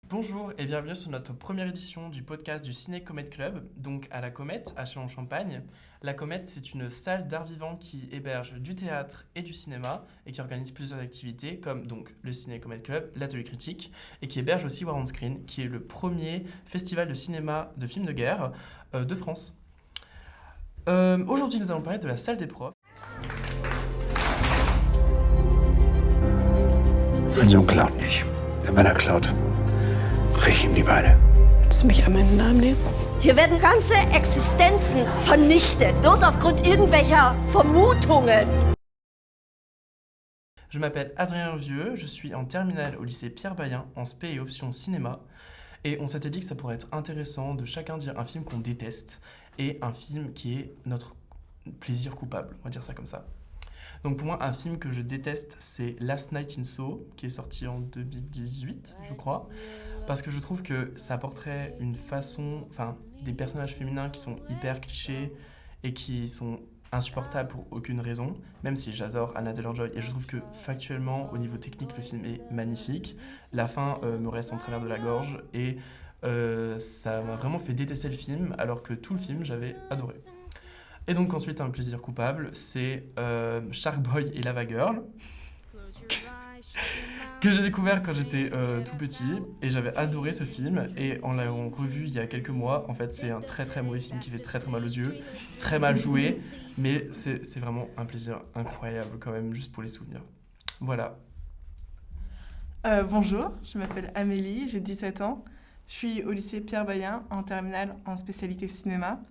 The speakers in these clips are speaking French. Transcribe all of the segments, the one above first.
Bonjour et bienvenue sur notre première édition du podcast du Ciné Comète Club, donc à la Comète, à Châlons-en-Champagne. La Comète, c'est une salle d'art vivant qui héberge du théâtre et du cinéma et qui organise plusieurs activités comme donc le Ciné Comète Club, l'atelier critique et qui héberge aussi War on Screen, qui est le premier festival de cinéma de films de guerre de France. Aujourd'hui, nous allons parler de la salle des profs. Mein Sohn klaut nicht. Denn wenn er klaut, brech ihm die Beine. Willst du mich an meinen Namen nehmen? Hier werden ganze Existenzen vernichtet, bloß aufgrund irgendwelcher Vermutungen. Je m'appelle Adrien Vieux, je suis en terminale au lycée Pierre Bayen en spé et option cinéma. Et on s'était dit que ça pourrait être intéressant de chacun dire un film qu'on déteste et un film qui est notre plaisir coupable, on va dire ça comme ça. Donc pour moi, un film que je déteste, c'est Last Night in Soho, qui est sorti en 2018, je crois, parce que je trouve que ça apporterait une façon, des personnages féminins qui sont hyper clichés et qui sont insupportables pour aucune raison, même si j'adore Anna Taylor-Joy et je trouve que factuellement, au niveau technique, le film est magnifique. La fin me reste en travers de la gorge et ça m'a vraiment fait détester le film, alors que tout le film, j'avais adoré. Et donc ensuite, un plaisir coupable, c'est Shark Boy et Lava Girl, que j'ai découvert quand j'étais tout petit, et j'avais adoré ce film, et en l'ayant revu il y a quelques mois, en fait c'est un très très mauvais film qui fait très très mal aux yeux, très mal joué, mais c'est vraiment un plaisir incroyable quand même, juste pour les souvenirs. Voilà. Bonjour, je m'appelle Amélie, j'ai 17 ans, je suis au lycée Pierre Bayen en terminale en spécialité cinéma.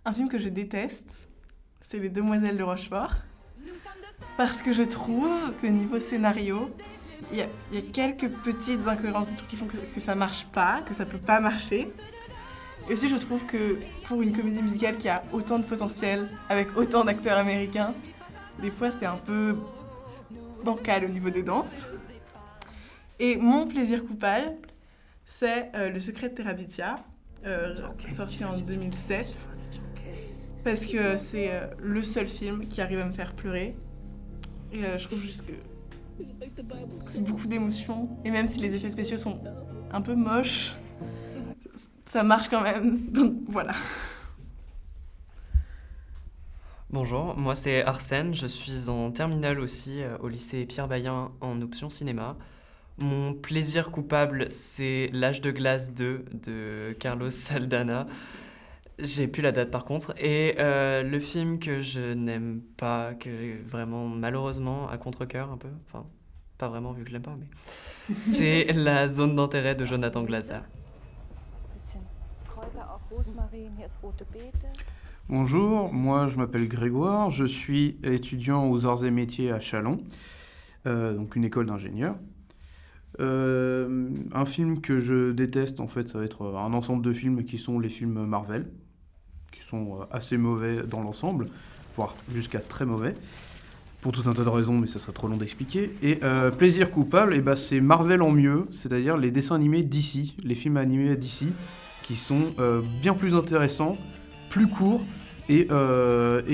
Un film que je déteste, c'est Les Demoiselles de Rochefort, parce que je trouve que niveau scénario, il y a quelques petites incohérences, des trucs qui font que ça marche pas, que ça peut pas marcher. Et aussi, je trouve que pour une comédie musicale qui a autant de potentiel, avec autant d'acteurs américains, des fois c'est un peu bancal au niveau des danses. Et mon plaisir coupable, c'est Le Secret de Terabithia, sorti en 2007. Parce que c'est le seul film qui arrive à me faire pleurer. Et je trouve juste que c'est beaucoup d'émotions. Et même si les effets spéciaux sont un peu moches, ça marche quand même. Donc voilà. Bonjour, moi c'est Arsène, je suis en terminale aussi au lycée Pierre Bayen en option cinéma. Mon plaisir coupable, c'est L'Âge de glace 2 de Carlos Saldana. J'ai plus la date par contre. Et le film que je n'aime pas, que vraiment malheureusement à contre-cœur un peu, enfin pas vraiment vu que je l'aime pas, mais c'est La Zone d'intérêt de Jonathan Glazer. Bonjour, moi je m'appelle Grégoire, je suis étudiant aux arts et métiers à Châlons, donc une école d'ingénieurs. Un film que je déteste, en fait, ça va être un ensemble de films qui sont les films Marvel, qui sont assez mauvais dans l'ensemble, voire jusqu'à très mauvais, pour tout un tas de raisons, mais ça serait trop long d'expliquer. Et plaisir coupable, c'est Marvel en mieux, c'est-à-dire les dessins animés DC, les films animés DC, qui sont bien plus intéressants, plus courts, et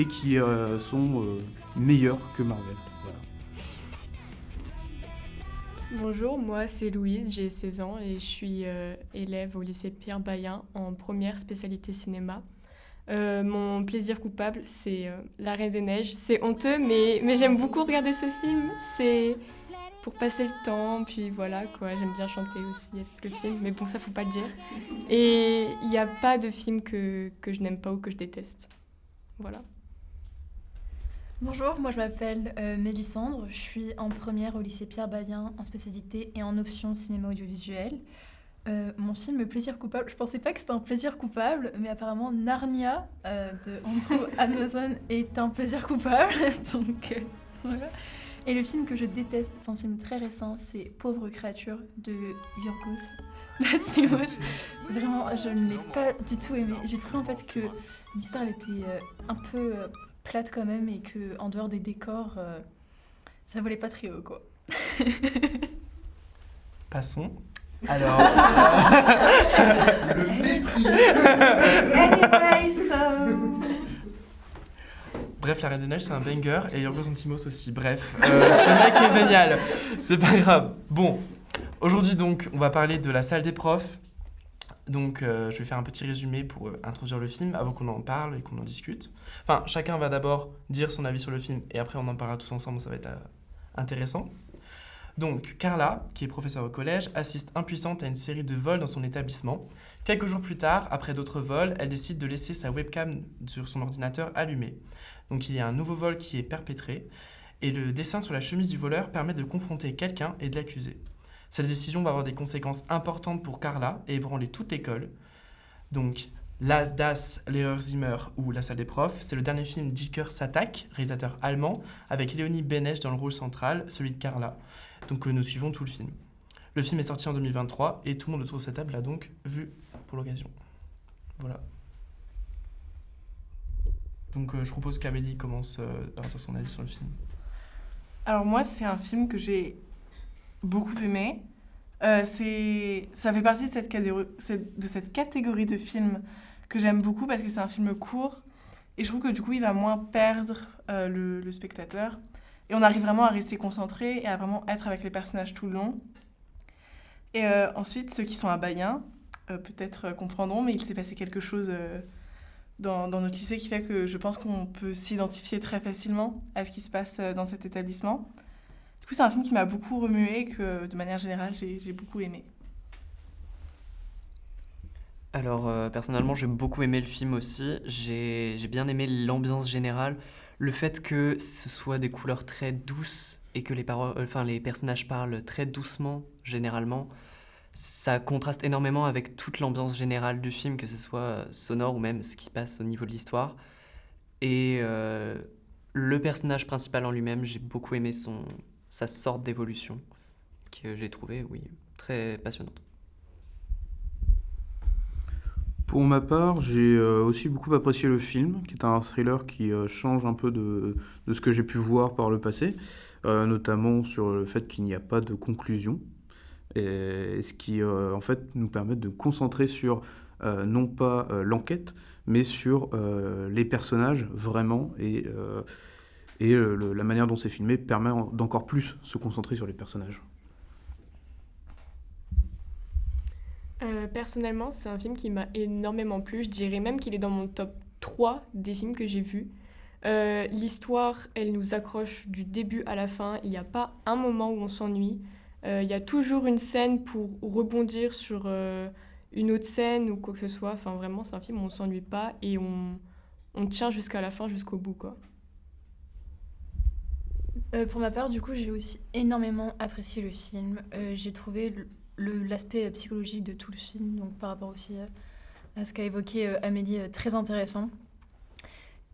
qui sont meilleurs que Marvel. Voilà. Bonjour, moi c'est Louise, j'ai 16 ans et je suis élève au lycée Pierre Bayen en première spécialité cinéma. Mon plaisir coupable, c'est La Reine des Neiges. C'est honteux, mais j'aime beaucoup regarder ce film. C'est pour passer le temps, puis voilà quoi. J'aime bien chanter aussi avec le film, mais bon, ça faut pas le dire. Et il n'y a pas de film que je n'aime pas ou que je déteste. Voilà. Bonjour, moi je m'appelle Mélissandre, je suis en première au lycée Pierre Bayen en spécialité et en option cinéma audiovisuel. Mon film plaisir coupable, je pensais pas que c'était un plaisir coupable, mais apparemment Narnia de Andrew Amazon est un plaisir coupable, donc voilà. Et le film que je déteste, c'est un film très récent, c'est Pauvre créature de Yorgos Lanthimos. Vraiment, je ne l'ai pas du tout aimé. J'ai trouvé en fait que l'histoire elle était un peu plate quand même et que en dehors des décors, ça volait pas très haut quoi. Passons. Alors, Le mépris. Anyway, bref, La Reine des Neiges, c'est un banger, et Yorgos Lanthimos aussi. Bref, ce mec est génial. C'est pas grave. Bon, Aujourd'hui donc, on va parler de La salle des profs. Donc je vais faire un petit résumé pour introduire le film avant qu'on en parle et qu'on en discute. Enfin, chacun va d'abord dire son avis sur le film et après on en parlera tous ensemble, ça va être intéressant. Donc Carla, qui est professeure au collège, assiste impuissante à une série de vols dans son établissement. Quelques jours plus tard, après d'autres vols, elle décide de laisser sa webcam sur son ordinateur allumée. Donc il y a un nouveau vol qui est perpétré et le dessin sur la chemise du voleur permet de confronter quelqu'un et de l'accuser. Cette décision va avoir des conséquences importantes pour Carla et ébranler toute l'école. Donc, La Das Lehrerzimmer ou La salle des profs, c'est le dernier film d'Iker Satak, réalisateur allemand, avec Léonie Benesch dans le rôle central, celui de Carla. Donc nous suivons tout le film. Le film est sorti en 2023 et tout le monde autour de cette table l'a donc vu pour l'occasion. Voilà. Donc je propose qu'Amélie commence par dire son avis sur le film. Alors moi, c'est un film que j'ai beaucoup aimé. Ça fait partie de cette catégorie de films que j'aime beaucoup parce que c'est un film court et je trouve que du coup il va moins perdre le spectateur et on arrive vraiment à rester concentré et à vraiment être avec les personnages tout le long. Et ensuite, ceux qui sont à Bayen peut-être comprendront, mais il s'est passé quelque chose dans notre lycée qui fait que je pense qu'on peut s'identifier très facilement à ce qui se passe dans cet établissement. Du coup, c'est un film qui m'a beaucoup remué et que, de manière générale, j'ai beaucoup aimé. Alors, personnellement, j'ai beaucoup aimé le film aussi. J'ai bien aimé l'ambiance générale, le fait que ce soit des couleurs très douces et que les personnages parlent très doucement, généralement. Ça contraste énormément avec toute l'ambiance générale du film, que ce soit sonore ou même ce qui se passe au niveau de l'histoire. Et le personnage principal en lui-même, j'ai beaucoup aimé sa sorte d'évolution, que j'ai trouvé, oui, très passionnante. Pour ma part, j'ai aussi beaucoup apprécié le film, qui est un thriller qui change un peu de ce que j'ai pu voir par le passé, notamment sur le fait qu'il n'y a pas de conclusion, et ce qui en fait nous permet de concentrer sur non pas l'enquête, mais sur les personnages vraiment, et la manière dont c'est filmé permet d'encore plus se concentrer sur les personnages. Personnellement, c'est un film qui m'a énormément plu. Je dirais même qu'il est dans mon top 3 des films que j'ai vus. L'histoire, elle nous accroche du début à la fin. Il n'y a pas un moment où on s'ennuie. Il y a toujours une scène pour rebondir sur une autre scène ou quoi que ce soit. Enfin, vraiment, c'est un film où on ne s'ennuie pas et on tient jusqu'à la fin, jusqu'au bout, quoi. Pour ma part, du coup, j'ai aussi énormément apprécié le film. J'ai trouvé l'aspect psychologique de tout le film, donc par rapport aussi à ce qu'a évoqué Amélie, très intéressant.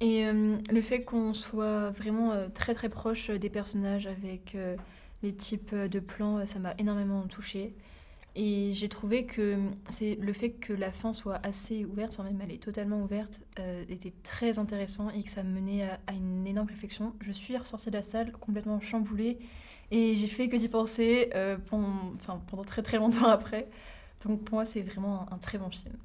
Et le fait qu'on soit vraiment très très proche des personnages avec les types de plans, ça m'a énormément touchée. Et j'ai trouvé que c'est le fait que la fin soit assez ouverte, enfin même elle est totalement ouverte, était très intéressant et que ça menait à une énorme réflexion. Je suis ressortie de la salle complètement chamboulée et j'ai fait que d'y penser pendant très très longtemps après. Donc pour moi, c'est vraiment un très bon film.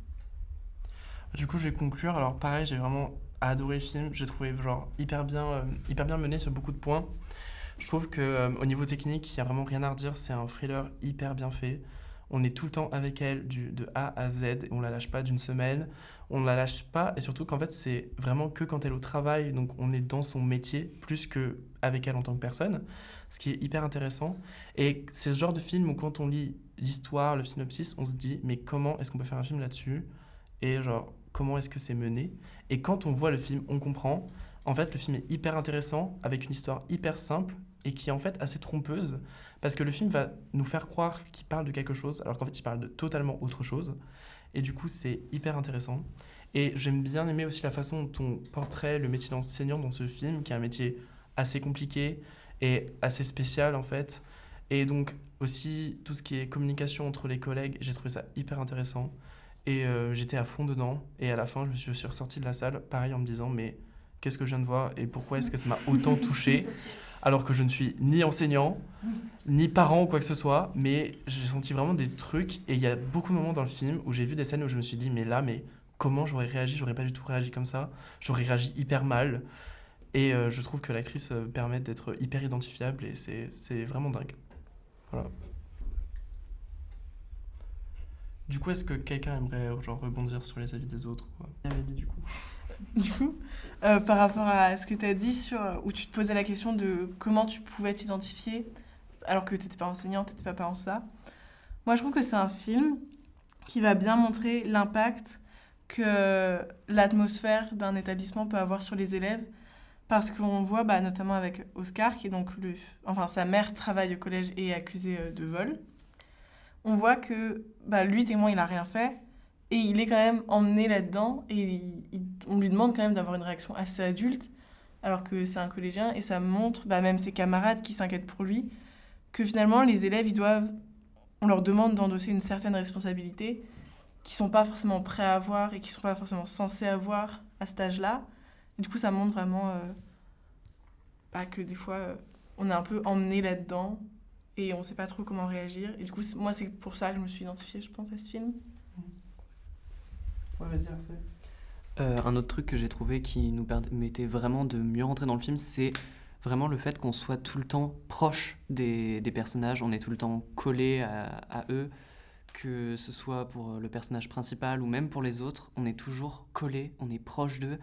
Du coup, je vais conclure. Alors pareil, j'ai vraiment adoré le film. J'ai trouvé hyper bien mené sur beaucoup de points. Je trouve qu'au niveau technique, il n'y a vraiment rien à redire. C'est un thriller hyper bien fait. On est tout le temps avec elle de A à Z et on la lâche pas d'une semaine. On la lâche pas et surtout qu'en fait, c'est vraiment que quand elle est au travail, donc on est dans son métier plus qu'avec elle en tant que personne, ce qui est hyper intéressant. Et c'est ce genre de film où quand on lit l'histoire, le synopsis, on se dit mais comment est-ce qu'on peut faire un film là-dessus ? Et comment est-ce que c'est mené ? Et quand on voit le film, on comprend. En fait, le film est hyper intéressant avec une histoire hyper simple et qui est en fait assez trompeuse parce que le film va nous faire croire qu'il parle de quelque chose alors qu'en fait il parle de totalement autre chose et du coup c'est hyper intéressant. Et j'aime bien aimer aussi la façon dont on portrait le métier d'enseignant dans ce film qui est un métier assez compliqué et assez spécial en fait, et donc aussi tout ce qui est communication entre les collègues, j'ai trouvé ça hyper intéressant et j'étais à fond dedans et à la fin je suis ressorti de la salle pareil en me disant mais qu'est-ce que je viens de voir et pourquoi est-ce que ça m'a autant touché alors que je ne suis ni enseignant, ni parent ou quoi que ce soit, mais j'ai senti vraiment des trucs et il y a beaucoup de moments dans le film où j'ai vu des scènes où je me suis dit mais comment j'aurais réagi ? J'aurais pas du tout réagi comme ça, j'aurais réagi hyper mal et je trouve que l'actrice permet d'être hyper identifiable et c'est vraiment dingue. Voilà. Du coup, est-ce que quelqu'un aimerait genre rebondir sur les avis des autres quoi Amélie, du coup. Du coup, par rapport à ce que tu as dit, où tu te posais la question de comment tu pouvais t'identifier alors que tu n'étais pas enseignante, tu n'étais pas parent, tout ça. Moi, je trouve que c'est un film qui va bien montrer l'impact que l'atmosphère d'un établissement peut avoir sur les élèves. Parce qu'on voit, notamment avec Oscar, qui est donc sa mère travaille au collège et est accusée de vol. On voit que lui, témoin, il n'a rien fait. Et il est quand même emmené là-dedans. Et on lui demande quand même d'avoir une réaction assez adulte, alors que c'est un collégien. Et ça montre, même ses camarades qui s'inquiètent pour lui, que finalement, les élèves, on leur demande d'endosser une certaine responsabilité qu'ils ne sont pas forcément prêts à avoir et qu'ils ne sont pas forcément censés avoir à cet âge-là. Et du coup, ça montre vraiment que des fois, on est un peu emmené là-dedans et on ne sait pas trop comment réagir. Et du coup, moi, c'est pour ça que je me suis identifiée, je pense, à ce film. Ouais, vas-y, Arsène. Un autre truc que j'ai trouvé qui nous permettait vraiment de mieux rentrer dans le film, c'est vraiment le fait qu'on soit tout le temps proche des personnages, on est tout le temps collé à eux, que ce soit pour le personnage principal ou même pour les autres, on est toujours collé, on est proche d'eux.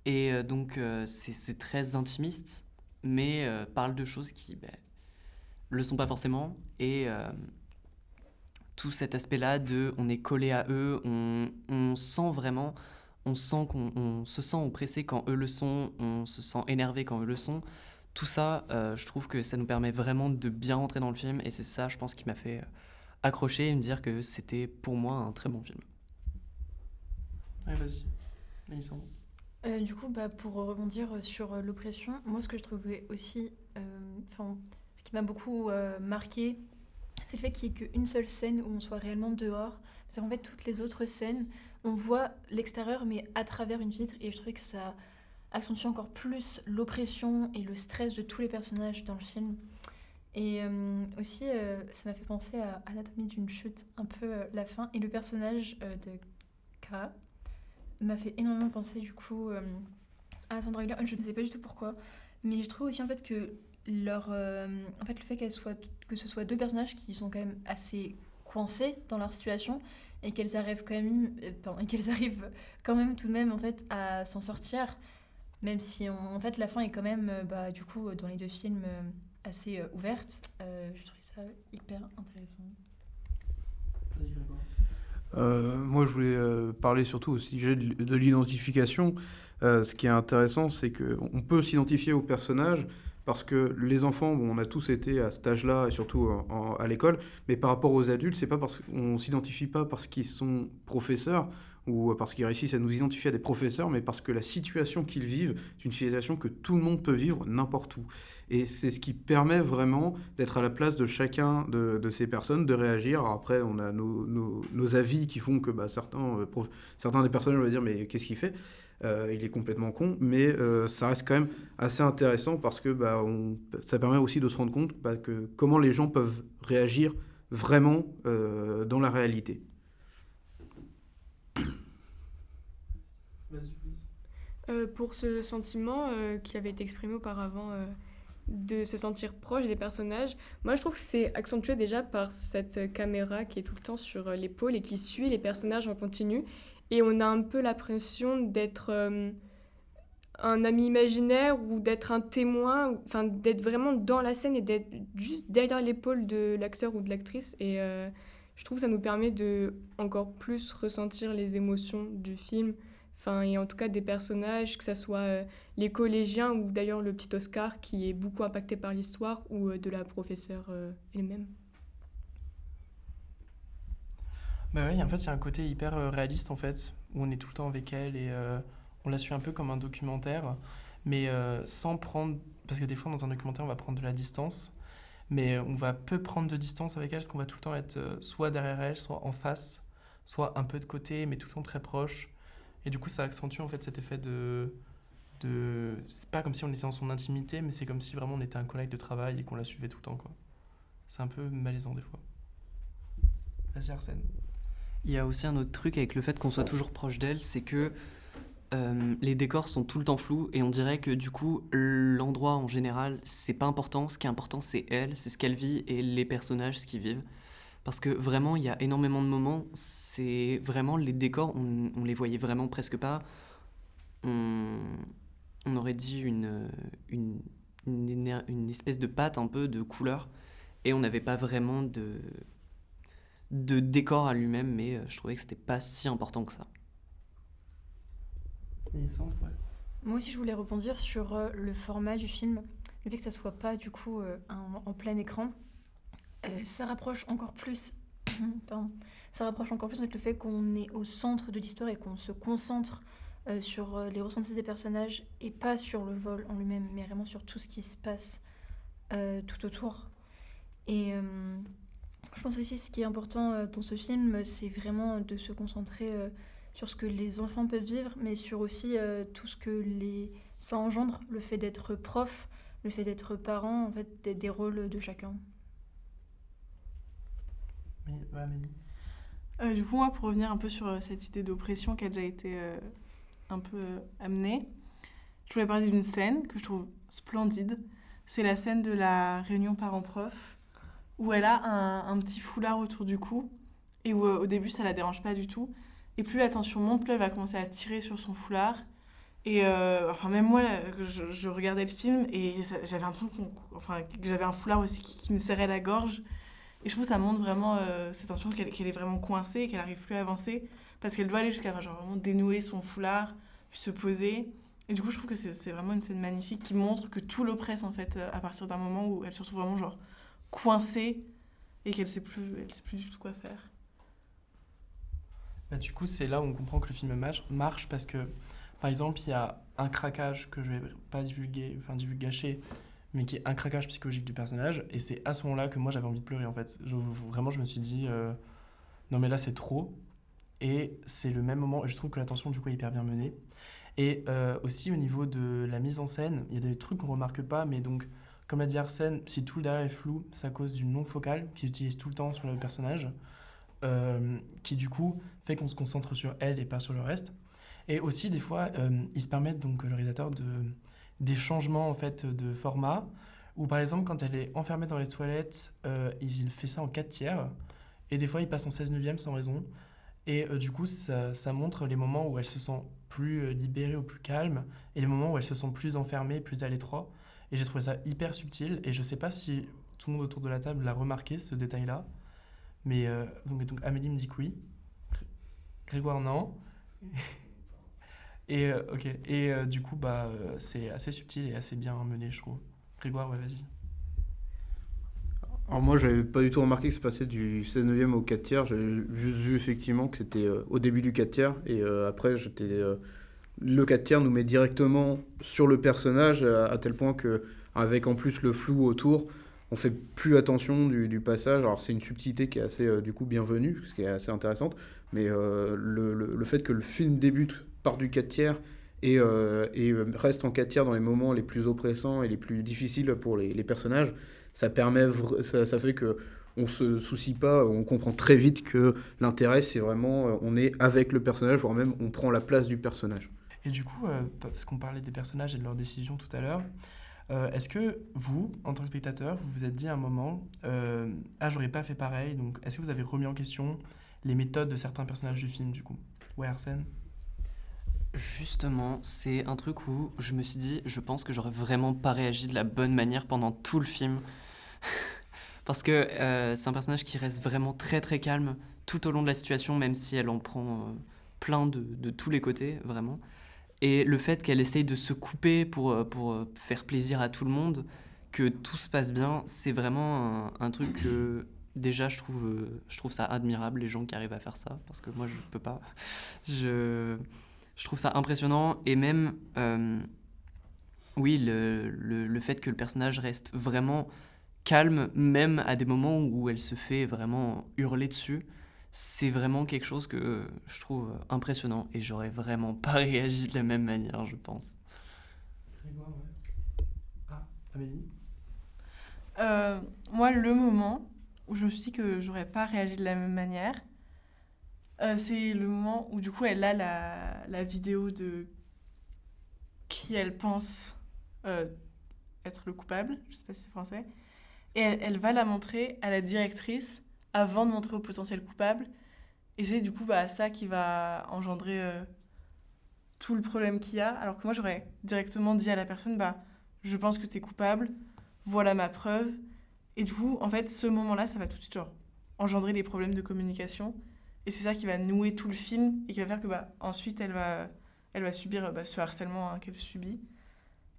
Et donc, c'est très intimiste, mais parle de choses qui le sont pas forcément. Et tout cet aspect-là on est collé à eux, on sent vraiment, on se sent oppressé quand eux le sont, on se sent énervé quand eux le sont. Tout ça, je trouve que ça nous permet vraiment de bien rentrer dans le film. Et c'est ça, je pense, qui m'a fait accrocher et me dire que c'était pour moi un très bon film. Ouais, vas-y, Mélissandre. Du coup, pour rebondir sur l'oppression, moi ce que je trouvais aussi, ce qui m'a beaucoup marqué, c'est le fait qu'il n'y ait qu'une seule scène où on soit réellement dehors. Parce qu'en fait, toutes les autres scènes, on voit l'extérieur mais à travers une vitre, et je trouvais que ça accentue encore plus l'oppression et le stress de tous les personnages dans le film. Et aussi, ça m'a fait penser à Anatomie d'une chute, un peu la fin, et le personnage de Carla m'a fait énormément penser du coup à Sandra Hüller. Je ne sais pas du tout pourquoi, mais je trouve aussi en fait que le fait que ce soit deux personnages qui sont quand même assez coincés dans leur situation et qu'elles arrivent quand même tout de même en fait à s'en sortir, même si en fait la fin est quand même du coup dans les deux films assez ouverte. Je trouve ça hyper intéressant. Moi, je voulais parler surtout au sujet de l'identification. Ce qui est intéressant, c'est qu'on peut s'identifier aux personnages parce que les enfants, on a tous été à cet âge-là, et surtout à l'école, mais par rapport aux adultes, c'est pas parce qu'on s'identifie pas parce qu'ils sont professeurs ou parce qu'ils réussissent à nous identifier à des professeurs, mais parce que la situation qu'ils vivent, c'est une situation que tout le monde peut vivre n'importe où. Et c'est ce qui permet vraiment d'être à la place de chacun de ces personnes, de réagir. Alors après, on a nos avis qui font que certains des personnages vont dire « mais qu'est-ce qu'il fait ? Il est complètement con ». Mais ça reste quand même assez intéressant parce que ça permet aussi de se rendre compte que comment les gens peuvent réagir vraiment dans la réalité. Pour ce sentiment qui avait été exprimé auparavant de se sentir proche des personnages, moi je trouve que c'est accentué déjà par cette caméra qui est tout le temps sur l'épaule et qui suit les personnages en continu, et on a un peu l'impression d'être un ami imaginaire ou d'être un témoin, enfin d'être vraiment dans la scène et d'être juste derrière l'épaule de l'acteur ou de l'actrice, et je trouve que ça nous permet de encore plus ressentir les émotions du film. Et en tout cas des personnages, que ce soit les collégiens ou d'ailleurs le petit Oscar qui est beaucoup impacté par l'histoire, ou de la professeure elle-même. Oui, en fait, il y a un côté hyper réaliste, en fait, où on est tout le temps avec elle et on la suit un peu comme un documentaire, mais sans prendre... Parce que des fois, dans un documentaire, on va prendre de la distance, mais on va peu prendre de distance avec elle, parce qu'on va tout le temps être soit derrière elle, soit en face, soit un peu de côté, mais tout le temps très proche. Et du coup, ça accentue en fait cet effet de... C'est pas comme si on était dans son intimité, mais c'est comme si vraiment on était un collègue de travail et qu'on la suivait tout le temps, quoi. C'est un peu malaisant des fois. Vas-y, Arsène. Il y a aussi un autre truc avec le fait qu'on soit toujours proche d'elle, c'est que les décors sont tout le temps flous et on dirait que du coup, l'endroit en général, c'est pas important. Ce qui est important, c'est elle, c'est ce qu'elle vit et les personnages, ce qu'ils vivent. Parce que vraiment, il y a énormément de moments, c'est vraiment les décors, on les voyait vraiment presque pas. On aurait dit une espèce de pâte un peu de couleur, et on n'avait pas vraiment de décor à lui-même, mais je trouvais que c'était pas si important que ça. Moi aussi, je voulais rebondir sur le format du film, le fait que ça soit pas du coup en plein écran. Ça rapproche encore plus, pardon, ça rapproche encore plus avec le fait qu'on est au centre de l'histoire et qu'on se concentre sur les ressentis des personnages et pas sur le vol en lui-même, mais vraiment sur tout ce qui se passe tout autour. Et je pense aussi ce qui est important dans ce film, c'est vraiment de se concentrer sur ce que les enfants peuvent vivre, mais sur aussi tout ce que ça engendre, le fait d'être prof, le fait d'être parent, en fait, des rôles de chacun. Oui, Amélie. Du coup, moi, pour revenir un peu sur cette idée d'oppression qui a déjà été un peu amenée, je voulais parler d'une scène que je trouve splendide. C'est la scène de la réunion parents-prof, où elle a un petit foulard autour du cou, et où au début, ça la dérange pas du tout. Et plus la tension monte, plus elle va commencer à tirer sur son foulard. Et même moi, là, je regardais le film, et j'avais l'impression que j'avais un foulard aussi qui me serrait la gorge. Et je trouve que ça montre vraiment cette tension qu'elle est vraiment coincée et qu'elle n'arrive plus à avancer parce qu'elle doit aller jusqu'à vraiment dénouer son foulard, puis se poser. Et du coup, je trouve que c'est vraiment une scène magnifique qui montre que tout l'oppresse en fait à partir d'un moment où elle se retrouve vraiment genre coincée et qu'elle sait plus du tout quoi faire. Du coup, c'est là où on comprend que le film marche parce que, par exemple, il y a un craquage que je vais pas divulgacher, mais qui est un craquage psychologique du personnage, et c'est à ce moment-là que moi j'avais envie de pleurer en fait. Vraiment, je me suis dit, non mais là c'est trop, et c'est le même moment, et je trouve que la tension du coup est hyper bien menée. Et aussi au niveau de la mise en scène, il y a des trucs qu'on remarque pas, mais donc, comme l'a dit Arsène, si tout le derrière est flou, c'est à cause d'une longue focale qui s'utilise tout le temps sur le personnage, qui du coup fait qu'on se concentre sur elle et pas sur le reste. Et aussi des fois, ils se permettent, donc le réalisateur, des changements en fait de format, où par exemple quand elle est enfermée dans les toilettes, il fait ça en 4/3, et des fois il passe en 16/9 sans raison, et du coup ça montre les moments où elle se sent plus libérée ou plus calme, et les moments où elle se sent plus enfermée, plus à l'étroit, et j'ai trouvé ça hyper subtil, et je sais pas si tout le monde autour de la table l'a remarqué ce détail là, mais donc Amélie me dit que oui, Grégoire non. Et ok, et du coup c'est assez subtil et assez bien mené, je trouve. Grégoire, ouais, vas-y. Alors moi, j'avais pas du tout remarqué que ça passait du 16/9 au 4/3. J'avais juste vu effectivement que c'était au début du 4/3, et après le 4/3 nous met directement sur le personnage à tel point que, avec en plus le flou autour, on fait plus attention du passage. Alors c'est une subtilité qui est assez du coup bienvenue, ce qui est assez intéressante, mais le fait que le film débute part du 4/3 et reste en 4/3 dans les moments les plus oppressants et les plus difficiles pour les personnages, ça fait que on se soucie pas, on comprend très vite que l'intérêt c'est vraiment on est avec le personnage, voire même on prend la place du personnage. Et du coup, parce qu'on parlait des personnages et de leurs décisions tout à l'heure, est-ce que vous, en tant que spectateur, vous vous êtes dit à un moment j'aurais pas fait pareil, donc est-ce que vous avez remis en question les méthodes de certains personnages du film du coup? Ouais, Arsène? Justement, c'est un truc où je me suis dit, je pense que j'aurais vraiment pas réagi de la bonne manière pendant tout le film. Parce que c'est un personnage qui reste vraiment très très calme tout au long de la situation, même si elle en prend plein de tous les côtés, vraiment. Et le fait qu'elle essaye de se couper pour faire plaisir à tout le monde, que tout se passe bien, c'est vraiment un truc que déjà je trouve ça admirable, les gens qui arrivent à faire ça, parce que moi je peux pas. Je trouve ça impressionnant, et même, oui, le fait que le personnage reste vraiment calme, même à des moments où elle se fait vraiment hurler dessus, c'est vraiment quelque chose que je trouve impressionnant, et j'aurais vraiment pas réagi de la même manière, je pense. Grégoire, ouais. Ah, Amélie? Moi, le moment où je me suis dit que j'aurais pas réagi de la même manière, c'est le moment où du coup elle a la vidéo de qui elle pense être le coupable, je sais pas si c'est français, et elle va la montrer à la directrice avant de montrer au potentiel coupable. Et c'est du coup ça qui va engendrer tout le problème qu'il y a. Alors que moi, j'aurais directement dit à la personne, je pense que t'es coupable, voilà ma preuve. Et du coup, en fait, ce moment-là, ça va tout de suite engendrer des problèmes de communication. Et c'est ça qui va nouer tout le film et qui va faire que ensuite, elle va subir ce harcèlement qu'elle subit.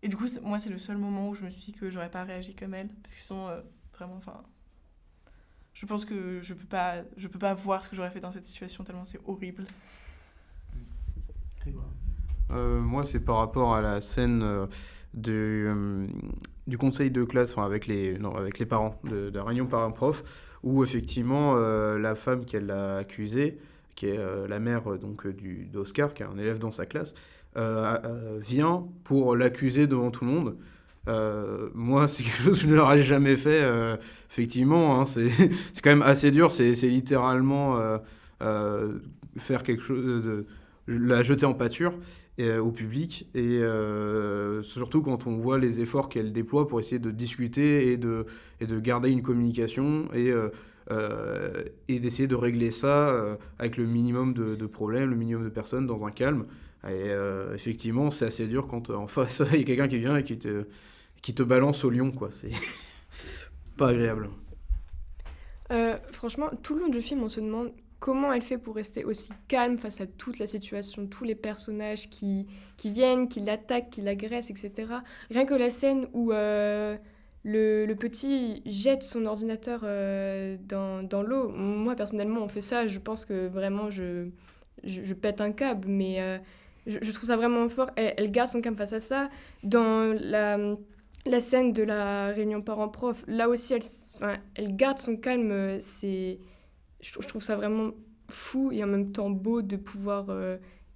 Et du coup, moi, c'est le seul moment où je me suis dit que j'aurais pas réagi comme elle. Parce qu'ils sont vraiment... Je pense que je peux pas voir ce que j'aurais fait dans cette situation tellement c'est horrible. Moi, c'est par rapport à la scène du conseil de classe, avec les parents, de la réunion parents-prof, où effectivement, la femme qu'elle a accusée, qui est la mère d'Oscar, qui est un élève dans sa classe, vient pour l'accuser devant tout le monde. Moi, c'est quelque chose que je ne leur ai jamais fait. Effectivement, c'est quand même assez dur. C'est littéralement faire quelque chose, la jeter en pâture au public. Et surtout quand on voit les efforts qu'elle déploie pour essayer de discuter et de garder une communication et d'essayer de régler ça avec le minimum de problèmes, le minimum de personnes dans un calme. Et effectivement, c'est assez dur quand en face, il y a quelqu'un qui vient et qui te balance au lion, quoi. C'est pas agréable. Franchement, tout le long du film, on se demande comment elle fait pour rester aussi calme face à toute la situation, tous les personnages qui viennent, qui l'attaquent, qui l'agressent, etc. Rien que la scène où le petit jette son ordinateur dans l'eau. Moi, personnellement, on fait ça, je pense que vraiment, je pète un câble, mais je trouve ça vraiment fort. Elle garde son calme face à ça. Dans la scène de la réunion parents-prof, là aussi, elle garde son calme. Je trouve ça vraiment fou et en même temps beau de pouvoir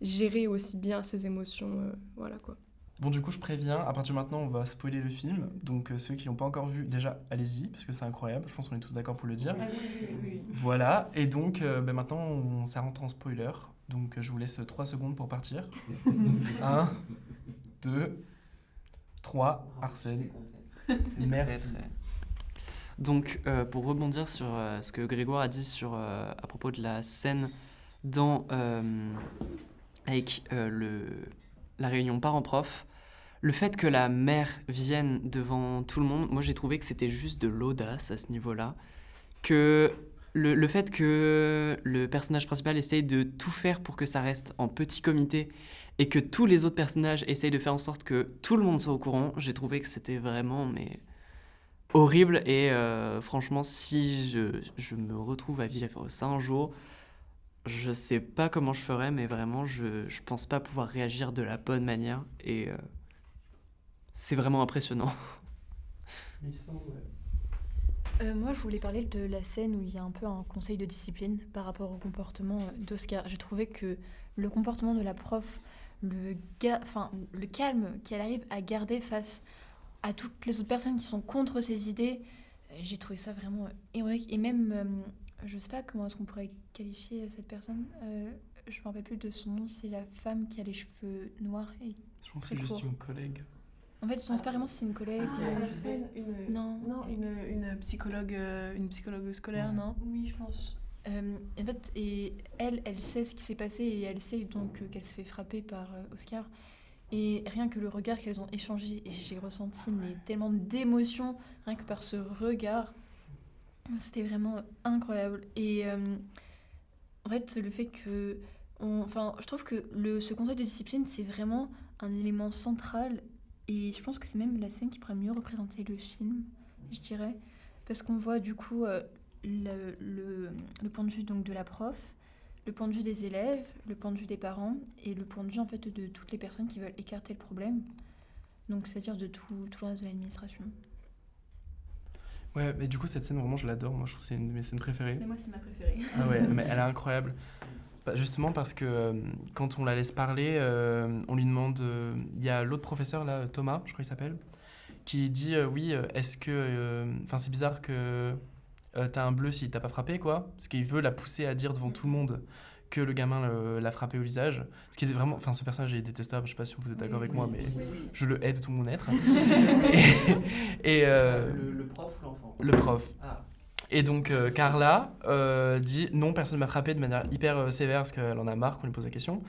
gérer aussi bien ses émotions. Voilà, quoi. Bon, du coup, je préviens, à partir de maintenant, on va spoiler le film. Donc, ceux qui l'ont pas encore vu, déjà, allez-y, parce que c'est incroyable. Je pense qu'on est tous d'accord pour le dire. Oui. Voilà, et donc, maintenant, ça rentre en spoiler. Donc, je vous laisse 3 secondes pour partir. 1, 2, 3, Arsène. Merci. Donc, pour rebondir sur ce que Grégoire a dit à propos de la scène avec la réunion parents-prof, le fait que la mère vienne devant tout le monde, moi j'ai trouvé que c'était juste de l'audace à ce niveau-là. Que le fait que le personnage principal essaye de tout faire pour que ça reste en petit comité et que tous les autres personnages essayent de faire en sorte que tout le monde soit au courant, j'ai trouvé que c'était vraiment horrible. Et franchement, si je me retrouve à vivre ça un jour, je sais pas comment je ferais, mais vraiment, je pense pas pouvoir réagir de la bonne manière. Et c'est vraiment impressionnant. Moi, je voulais parler de la scène où il y a un peu un conseil de discipline par rapport au comportement d'Oscar. J'ai trouvé que le comportement de la prof, le calme qu'elle arrive à garder face à toutes les autres personnes qui sont contre ses idées, j'ai trouvé ça vraiment héroïque. Et même, je sais pas comment est-ce qu'on pourrait qualifier cette personne, je me rappelle plus de son nom, c'est la femme qui a les cheveux noirs et je pense que c'est juste une collègue. En fait, je ne sais pas vraiment si c'est une collègue une psychologue scolaire, non? Oui, je pense. En fait, et elle sait ce qui s'est passé et elle sait donc qu'elle se fait frapper par Oscar. Et rien que le regard qu'elles ont échangé, j'ai ressenti tellement d'émotions rien que par ce regard. C'était vraiment incroyable. Et en fait, le fait que... je trouve que ce conseil de discipline, c'est vraiment un élément central. Et je pense que c'est même la scène qui pourrait mieux représenter le film, je dirais. Parce qu'on voit du coup le point de vue donc, de la prof, le point de vue des élèves, le point de vue des parents et le point de vue en fait, de toutes les personnes qui veulent écarter le problème. Donc c'est-à-dire de tout le reste de l'administration. Ouais, mais du coup, cette scène, vraiment, je l'adore. Moi, je trouve que c'est une de mes scènes préférées. Mais moi, c'est ma préférée. Ah ouais, mais elle est incroyable. Justement parce que quand on la laisse parler, on lui demande... Il y a l'autre professeur, là, Thomas, je crois qu'il s'appelle, qui dit oui, est-ce que... c'est bizarre que t'as un bleu s'il t'a pas frappé, quoi. Parce qu'il veut la pousser à dire devant tout le monde que le gamin l'a frappé au visage. Ce qui est vraiment... ce personnage est détestable, je sais pas si vous êtes d'accord avec moi, mais je le hais de tout mon être. Le prof ou l'enfant ? Le prof. Ah. Et donc Carla dit non, personne ne m'a frappé de manière hyper sévère parce qu'elle en a marre qu'on lui pose la question.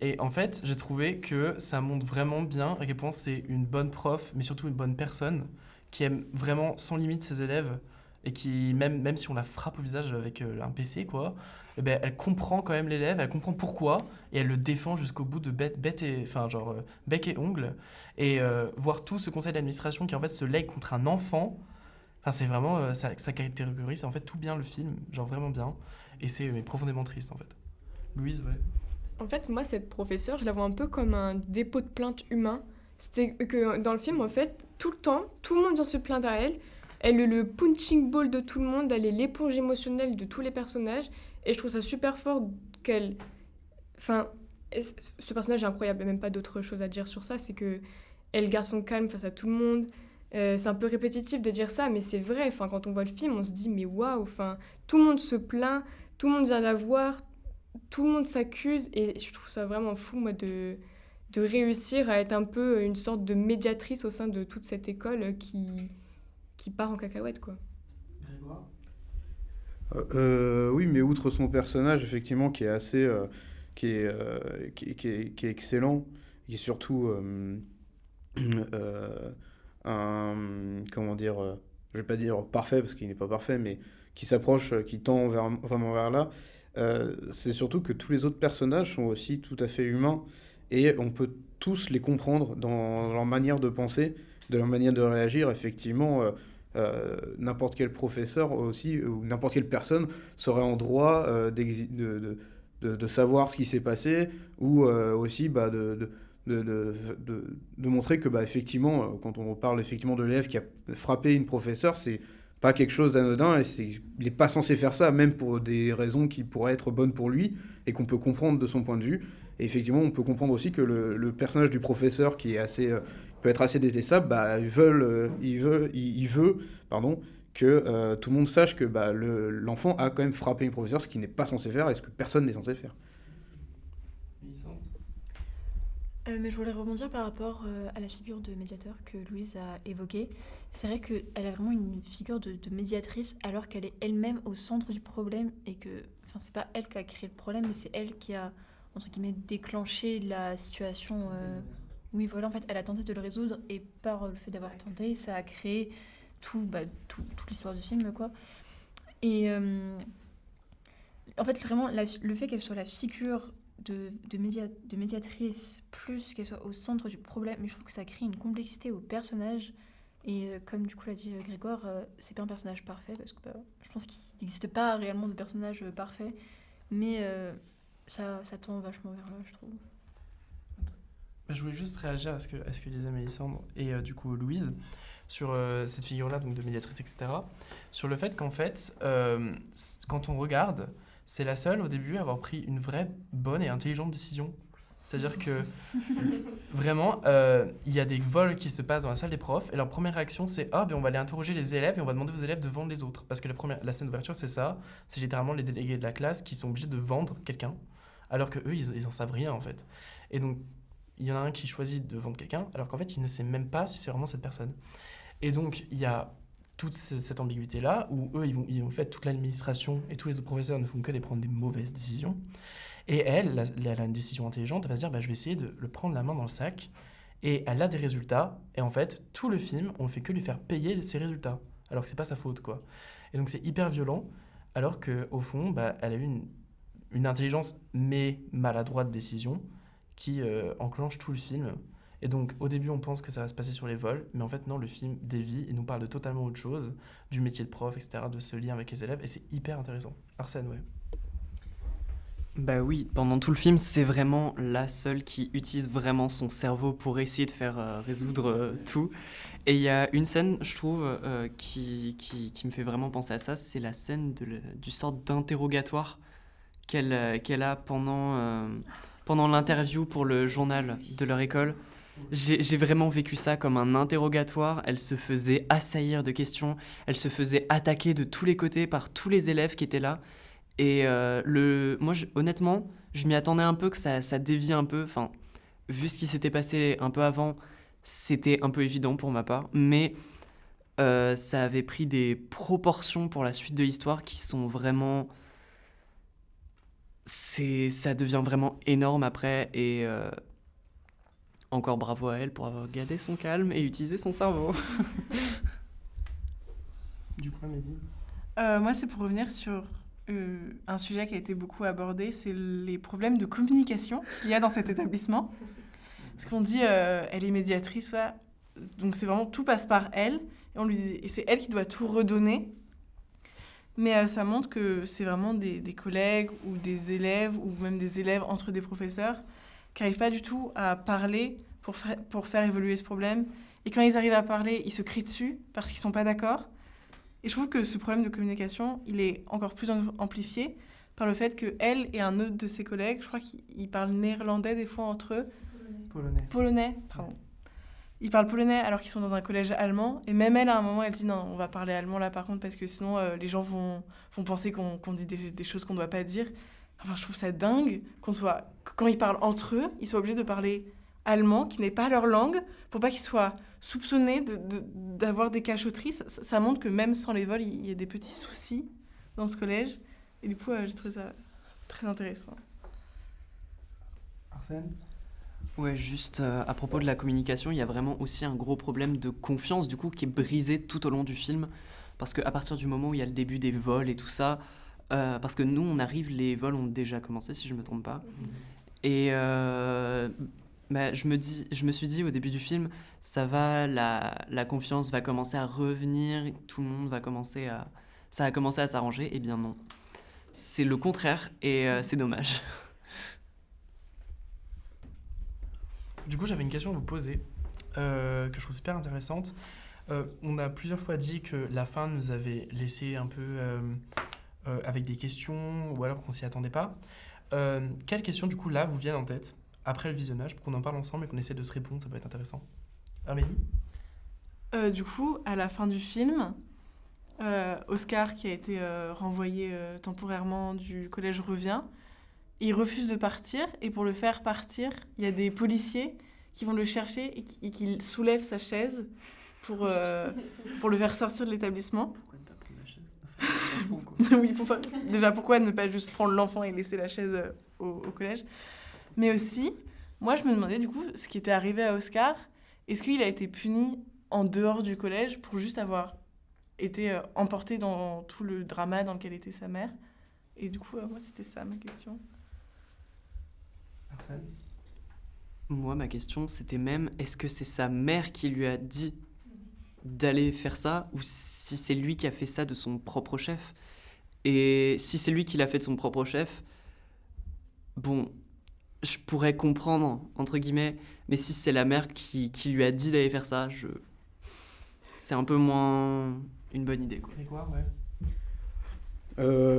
Et en fait, j'ai trouvé que ça montre vraiment bien à quel point c'est une bonne prof, mais surtout une bonne personne qui aime vraiment sans limite ses élèves et qui, même si on la frappe au visage avec un PC, quoi, eh ben, elle comprend quand même l'élève, elle comprend pourquoi et elle le défend jusqu'au bout de bec et ongle. Et voir tout ce conseil d'administration qui en fait se lègue contre un enfant. Enfin, c'est vraiment, ça catégorise en fait tout bien le film, genre vraiment bien. Et c'est profondément triste en fait. Louise, ouais. En fait, moi, cette professeure, je la vois un peu comme un dépôt de plainte humain. C'était que dans le film, en fait, tout le temps, tout le monde vient se plaindre à elle. Elle est le punching ball de tout le monde, elle est l'éponge émotionnelle de tous les personnages. Et je trouve ça super fort qu'elle... Enfin, ce personnage est incroyable, il n'y a même pas d'autre chose à dire sur ça. C'est que elle garde son calme face à tout le monde. C'est un peu répétitif de dire ça, mais c'est vrai. Enfin, quand on voit le film, on se dit, mais waouh, enfin, tout le monde se plaint, tout le monde vient la voir, tout le monde s'accuse. Et je trouve ça vraiment fou, moi, de réussir à être un peu une sorte de médiatrice au sein de toute cette école qui part en cacahuète, quoi. Oui, mais outre son personnage, effectivement, qui est assez... qui est excellent, qui est surtout comment dire, je vais pas dire parfait parce qu'il n'est pas parfait, mais qui s'approche, qui tend vraiment vers là. C'est surtout que tous les autres personnages sont aussi tout à fait humains et on peut tous les comprendre dans leur manière de penser, de leur manière de réagir. Effectivement, n'importe quel professeur aussi, ou n'importe quelle personne serait en droit de savoir ce qui s'est passé, ou aussi de montrer que effectivement, quand on parle effectivement de l'élève qui a frappé une professeure, c'est pas quelque chose d'anodin, et il n'est pas censé faire ça, même pour des raisons qui pourraient être bonnes pour lui, et qu'on peut comprendre de son point de vue. Et effectivement, on peut comprendre aussi que le personnage du professeur, qui est assez, peut être assez détestable, il veut que tout le monde sache que l'enfant a quand même frappé une professeure, ce qu'il n'est pas censé faire et ce que personne n'est censé faire. Mais je voulais rebondir par rapport à la figure de médiateur que Louise a évoquée. C'est vrai qu'elle a vraiment une figure de médiatrice alors qu'elle est elle-même au centre du problème et que, enfin, c'est pas elle qui a créé le problème, mais c'est elle qui a, entre guillemets, déclenché la situation. Oui, voilà, en fait, elle a tenté de le résoudre et par le fait d'avoir tenté, ça a créé toute l'histoire du film, quoi. Et en fait, vraiment, le fait qu'elle soit la figure de médiatrice, plus qu'elle soit au centre du problème, mais je trouve que ça crée une complexité au personnage. Et comme du coup l'a dit Grégoire, c'est pas un personnage parfait, parce que je pense qu'il n'existe pas réellement de personnage parfait, mais ça tend vachement vers là, je trouve. Je voulais juste réagir à ce que disait Mélissandre et du coup Louise sur cette figure-là, donc de médiatrice, etc. Sur le fait qu'en fait, quand on regarde, c'est la seule au début à avoir pris une vraie bonne et intelligente décision. C'est-à-dire que vraiment, il y a des vols qui se passent dans la salle des profs et leur première réaction c'est on va aller interroger les élèves et on va demander aux élèves de vendre les autres. Parce que la scène d'ouverture c'est ça, c'est littéralement les délégués de la classe qui sont obligés de vendre quelqu'un alors qu'eux ils en savent rien en fait. Et donc il y en a un qui choisit de vendre quelqu'un alors qu'en fait il ne sait même pas si c'est vraiment cette personne. Et donc il y a toute cette ambiguïté-là, où eux, ils vont fait toute l'administration et tous les autres professeurs ne font que de prendre des mauvaises décisions. Et elle a une décision intelligente, elle va se dire, je vais essayer de le prendre la main dans le sac. Et elle a des résultats, et en fait, tout le film, on fait que lui faire payer ses résultats, alors que c'est pas sa faute, quoi. Et donc c'est hyper violent, alors qu'au fond, elle a eu une intelligence, mais maladroite décision, qui enclenche tout le film. Et donc, au début, on pense que ça va se passer sur les vols, mais en fait, non, le film dévie et nous parle de totalement autre chose, du métier de prof, etc., de ce lien avec les élèves, et c'est hyper intéressant. Arsène, ouais. Bah oui, pendant tout le film, c'est vraiment la seule qui utilise vraiment son cerveau pour essayer de faire résoudre tout. Et il y a une scène, je trouve, qui me fait vraiment penser à ça, c'est la scène du sorte d'interrogatoire qu'elle a pendant l'interview pour le journal de leur école. J'ai vraiment vécu ça comme un interrogatoire. Elle se faisait assaillir de questions, elle se faisait attaquer de tous les côtés par tous les élèves qui étaient là. Et moi, honnêtement, je m'y attendais un peu que ça dévie un peu. Enfin, vu ce qui s'était passé un peu avant, c'était un peu évident pour ma part. Mais ça avait pris des proportions pour la suite de l'histoire qui sont vraiment... Ça devient vraiment énorme après, et encore bravo à elle pour avoir gardé son calme et utilisé son cerveau. Du coup, Amélie. Moi, c'est pour revenir sur un sujet qui a été beaucoup abordé, c'est les problèmes de communication qu'il y a dans cet établissement. Parce qu'on dit, elle est médiatrice, ça. Donc c'est vraiment, tout passe par elle, et c'est elle qui doit tout redonner. Mais ça montre que c'est vraiment des collègues ou des élèves, ou même des élèves entre des professeurs, qui n'arrivent pas du tout à parler pour faire évoluer ce problème. Et quand ils arrivent à parler, ils se crient dessus parce qu'ils ne sont pas d'accord. Et je trouve que ce problème de communication, il est encore plus amplifié par le fait qu'elle et un autre de ses collègues, je crois qu'ils parlent néerlandais des fois entre eux. Polonais, pardon. Ils parlent polonais alors qu'ils sont dans un collège allemand. Et même elle, à un moment, elle dit non, on va parler allemand là par contre, parce que sinon les gens vont penser qu'on dit des choses qu'on ne doit pas dire. Enfin, je trouve ça dingue quand ils parlent entre eux, ils soient obligés de parler allemand, qui n'est pas leur langue, pour pas qu'ils soient soupçonnés d'avoir des cachotteries. Ça montre que même sans les vols, il y a des petits soucis dans ce collège. Et du coup, j'ai trouvé ça très intéressant. Arsène ? Ouais, juste à propos de la communication, il y a vraiment aussi un gros problème de confiance du coup qui est brisé tout au long du film, parce qu'à partir du moment où il y a le début des vols et tout ça, parce que nous on arrive, les vols ont déjà commencé si je me trompe pas, et je me suis dit au début du film, ça va, la confiance va commencer à revenir, tout le monde ça va commencer à s'arranger. Eh bien non, c'est le contraire, et c'est dommage. Du coup, j'avais une question à vous poser, que je trouve super intéressante. On a plusieurs fois dit que la fin nous avait laissé un peu avec des questions, ou alors qu'on s'y attendait pas. Quelles questions, du coup, là, vous viennent en tête, après le visionnage, pour qu'on en parle ensemble et qu'on essaie de se répondre, ça peut être intéressant. Amélie ? Du coup, à la fin du film, Oscar, qui a été renvoyé temporairement du collège, revient. Il refuse de partir, et pour le faire partir, il y a des policiers qui vont le chercher et qui soulèvent sa chaise pour le faire sortir de l'établissement. Pourquoi ne pas prendre la chaise ? Oui, déjà, pourquoi ne pas juste prendre l'enfant et laisser la chaise au collège ? Mais aussi, moi, je me demandais du coup ce qui était arrivé à Oscar. Est-ce qu'il a été puni en dehors du collège pour juste avoir été emporté dans tout le drama dans lequel était sa mère ? Et du coup, moi, c'était ça ma question. Arsène ? Moi, ma question, c'était même, est-ce que c'est sa mère qui lui a dit d'aller faire ça, ou si c'est lui qui a fait ça de son propre chef ? Et si c'est lui qui l'a fait de son propre chef, bon, je pourrais comprendre, entre guillemets, mais si c'est la mère qui lui a dit d'aller faire ça, c'est un peu moins une bonne idée, quoi. Grégoire, ouais.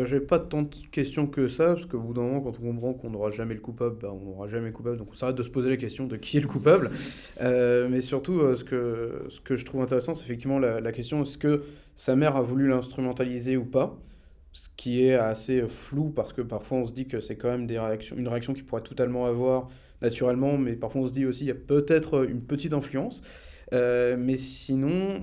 J'ai pas tant de questions que ça, parce qu'au bout d'un moment, quand on comprend qu'on n'aura jamais le coupable, on n'aura jamais le coupable, donc on s'arrête de se poser la question de qui est le coupable. Mais surtout, ce que je trouve intéressant, c'est effectivement la question, est-ce que sa mère a voulu l'instrumentaliser ou pas ? Ce qui est assez flou, parce que parfois on se dit que c'est quand même une réaction qu'il pourrait totalement avoir naturellement, mais parfois on se dit aussi qu'il y a peut-être une petite influence. Mais sinon,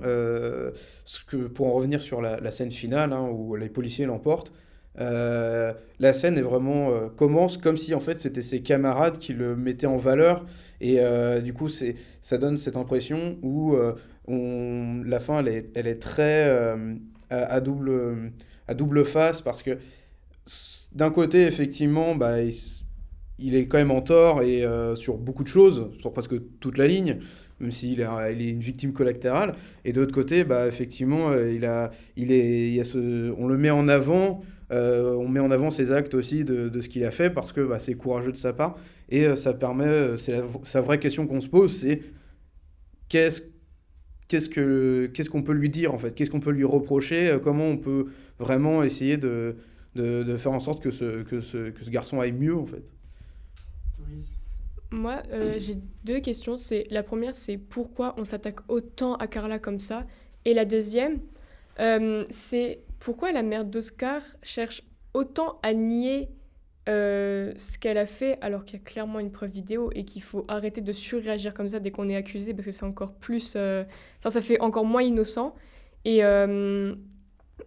pour en revenir sur la scène finale, où les policiers l'emportent, la scène est vraiment commence comme si en fait c'était ses camarades qui le mettaient en valeur, et du coup ça donne cette impression où la fin elle est très à double face, parce que d'un côté effectivement il est quand même en tort, et sur beaucoup de choses, sur presque toute la ligne, même s'il est une victime collatérale. Et de l'autre côté, effectivement, on le met en avant, on met en avant ses actes aussi de ce qu'il a fait, parce que c'est courageux de sa part, et ça permet, sa vraie question qu'on se pose, c'est qu'est-ce qu'on peut lui dire en fait, qu'est-ce qu'on peut lui reprocher, comment on peut vraiment essayer de faire en sorte que ce garçon aille mieux en fait. Louise ? Moi, j'ai deux questions. La première, c'est pourquoi on s'attaque autant à Carla comme ça ? Et la deuxième, c'est pourquoi la mère d'Oscar cherche autant à nier ce qu'elle a fait, alors qu'il y a clairement une preuve vidéo, et qu'il faut arrêter de surréagir comme ça dès qu'on est accusé, parce que c'est encore plus... ça fait encore moins innocent. Et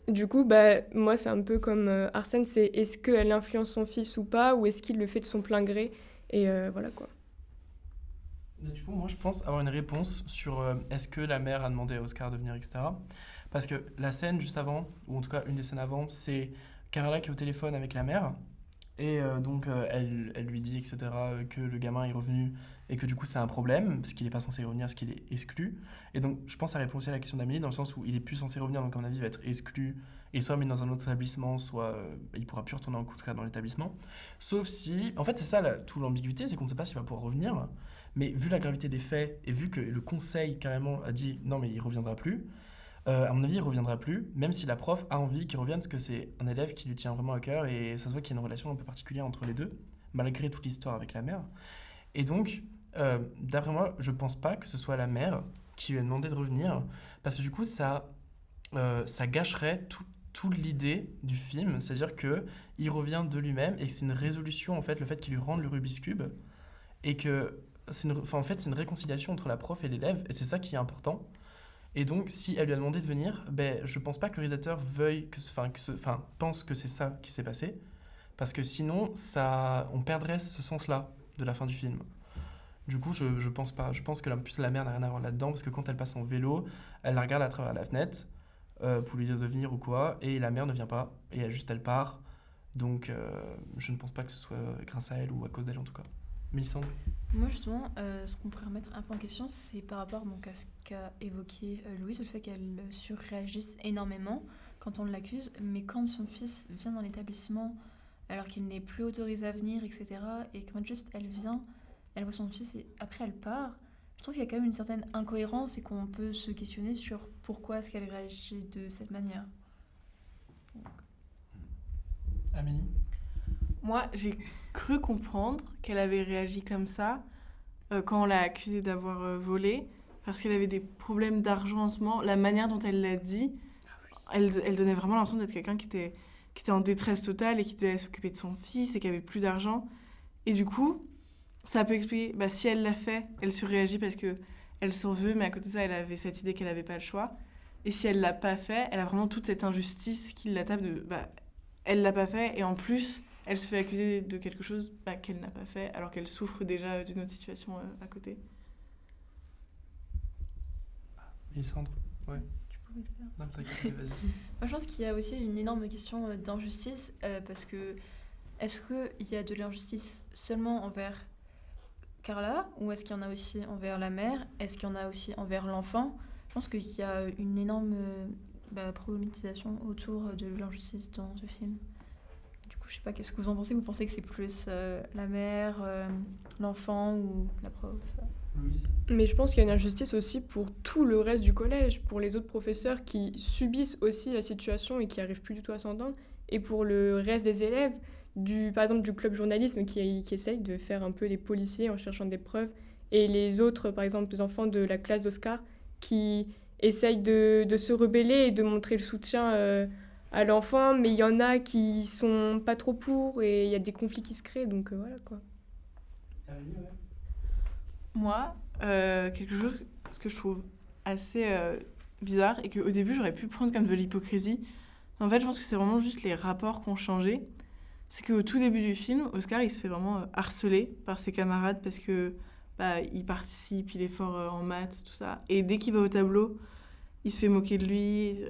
du coup, moi, c'est un peu comme Arsène, c'est est-ce qu'elle influence son fils ou pas, ou est-ce qu'il le fait de son plein gré? Et voilà quoi. Mais du coup, moi, je pense avoir une réponse sur est-ce que la mère a demandé à Oscar de venir, etc. Parce que la scène juste avant, ou en tout cas une des scènes avant, c'est Carla qui est au téléphone avec la mère. Et elle lui dit, etc., que le gamin est revenu et que du coup c'est un problème, parce qu'il n'est pas censé revenir, parce qu'il est exclu. Et donc je pense que ça répond aussi à la question d'Amélie, dans le sens où il est plus censé revenir, donc à mon avis il va être exclu, et soit mis dans un autre établissement, soit il pourra plus retourner en coup de cas dans l'établissement. Sauf si, en fait c'est ça toute l'ambiguïté, c'est qu'on ne sait pas s'il va pouvoir revenir, mais vu la gravité des faits, et vu que le conseil carrément a dit non mais il reviendra plus, à mon avis, il ne reviendra plus, même si la prof a envie qu'il revienne, parce que c'est un élève qui lui tient vraiment à cœur, et ça se voit qu'il y a une relation un peu particulière entre les deux, malgré toute l'histoire avec la mère. Et donc, d'après moi, je ne pense pas que ce soit la mère qui lui a demandé de revenir, parce que du coup, ça gâcherait toute l'idée du film, c'est-à-dire qu'il revient de lui-même, et que c'est une résolution, en fait, le fait qu'il lui rende le Rubik's Cube, et que c'est une réconciliation entre la prof et l'élève, et c'est ça qui est important. Et donc, si elle lui a demandé de venir, je pense pas que le réalisateur pense que c'est ça qui s'est passé, parce que sinon, on perdrait ce sens-là de la fin du film. Du coup, je pense pas. Je pense que plus la mère n'a rien à voir là-dedans, parce que quand elle passe en vélo, elle la regarde à travers la fenêtre pour lui dire de venir ou quoi, et la mère ne vient pas, et elle part. Donc, je ne pense pas que ce soit grâce à elle ou à cause d'elle en tout cas. Mélissandre? Moi, justement, ce qu'on pourrait remettre un peu en question, c'est par rapport donc, à ce qu'a évoqué Louise, le fait qu'elle surréagisse énormément quand on l'accuse, mais quand son fils vient dans l'établissement alors qu'il n'est plus autorisé à venir, etc., et quand juste elle vient, elle voit son fils et après elle part, je trouve qu'il y a quand même une certaine incohérence et qu'on peut se questionner sur pourquoi est-ce qu'elle réagit de cette manière. Amélie? Moi, j'ai cru comprendre qu'elle avait réagi comme ça quand on l'a accusée d'avoir volé, parce qu'elle avait des problèmes d'argent en ce moment. La manière dont elle l'a dit, elle donnait vraiment l'impression d'être quelqu'un qui était en détresse totale et qui devait s'occuper de son fils et qui avait plus d'argent. Et du coup, ça peut expliquer, si elle l'a fait, elle surréagit parce qu'elle s'en veut, mais à côté de ça, elle avait cette idée qu'elle n'avait pas le choix. Et si elle l'a pas fait, elle a vraiment toute cette injustice qui la tape de... elle l'a pas fait, et en plus... elle se fait accuser de quelque chose qu'elle n'a pas fait, alors qu'elle souffre déjà d'une autre situation à côté. Mélissandre? Ouais. Tu pouvais le faire. Non, t'inquiète, vas-y. Moi, je pense qu'il y a aussi une énorme question d'injustice, parce que est-ce qu'il y a de l'injustice seulement envers Carla, ou est-ce qu'il y en a aussi envers la mère? Est-ce qu'il y en a aussi envers l'enfant? Je pense qu'il y a une énorme problématisation autour de l'injustice dans ce film. Je sais pas, qu'est-ce que vous en pensez? Vous pensez que c'est plus la mère, l'enfant ou la prof? Louise? Mais je pense qu'il y a une injustice aussi pour tout le reste du collège, pour les autres professeurs qui subissent aussi la situation et qui n'arrivent plus du tout à s'entendre, et pour le reste des élèves, par exemple du club journalisme qui essaye de faire un peu les policiers en cherchant des preuves, et les autres, par exemple les enfants de la classe d'Oscar, qui essayent de se rebeller et de montrer le soutien à l'enfant, mais il y en a qui sont pas trop pour et il y a des conflits qui se créent, donc voilà quoi. Moi, quelque chose que je trouve assez bizarre et qu'au début j'aurais pu prendre comme de l'hypocrisie, en fait je pense que c'est vraiment juste les rapports qui ont changé. C'est qu'au tout début du film, Oscar il se fait vraiment harceler par ses camarades parce que il participe, il est fort en maths, tout ça, et dès qu'il va au tableau, il se fait moquer de lui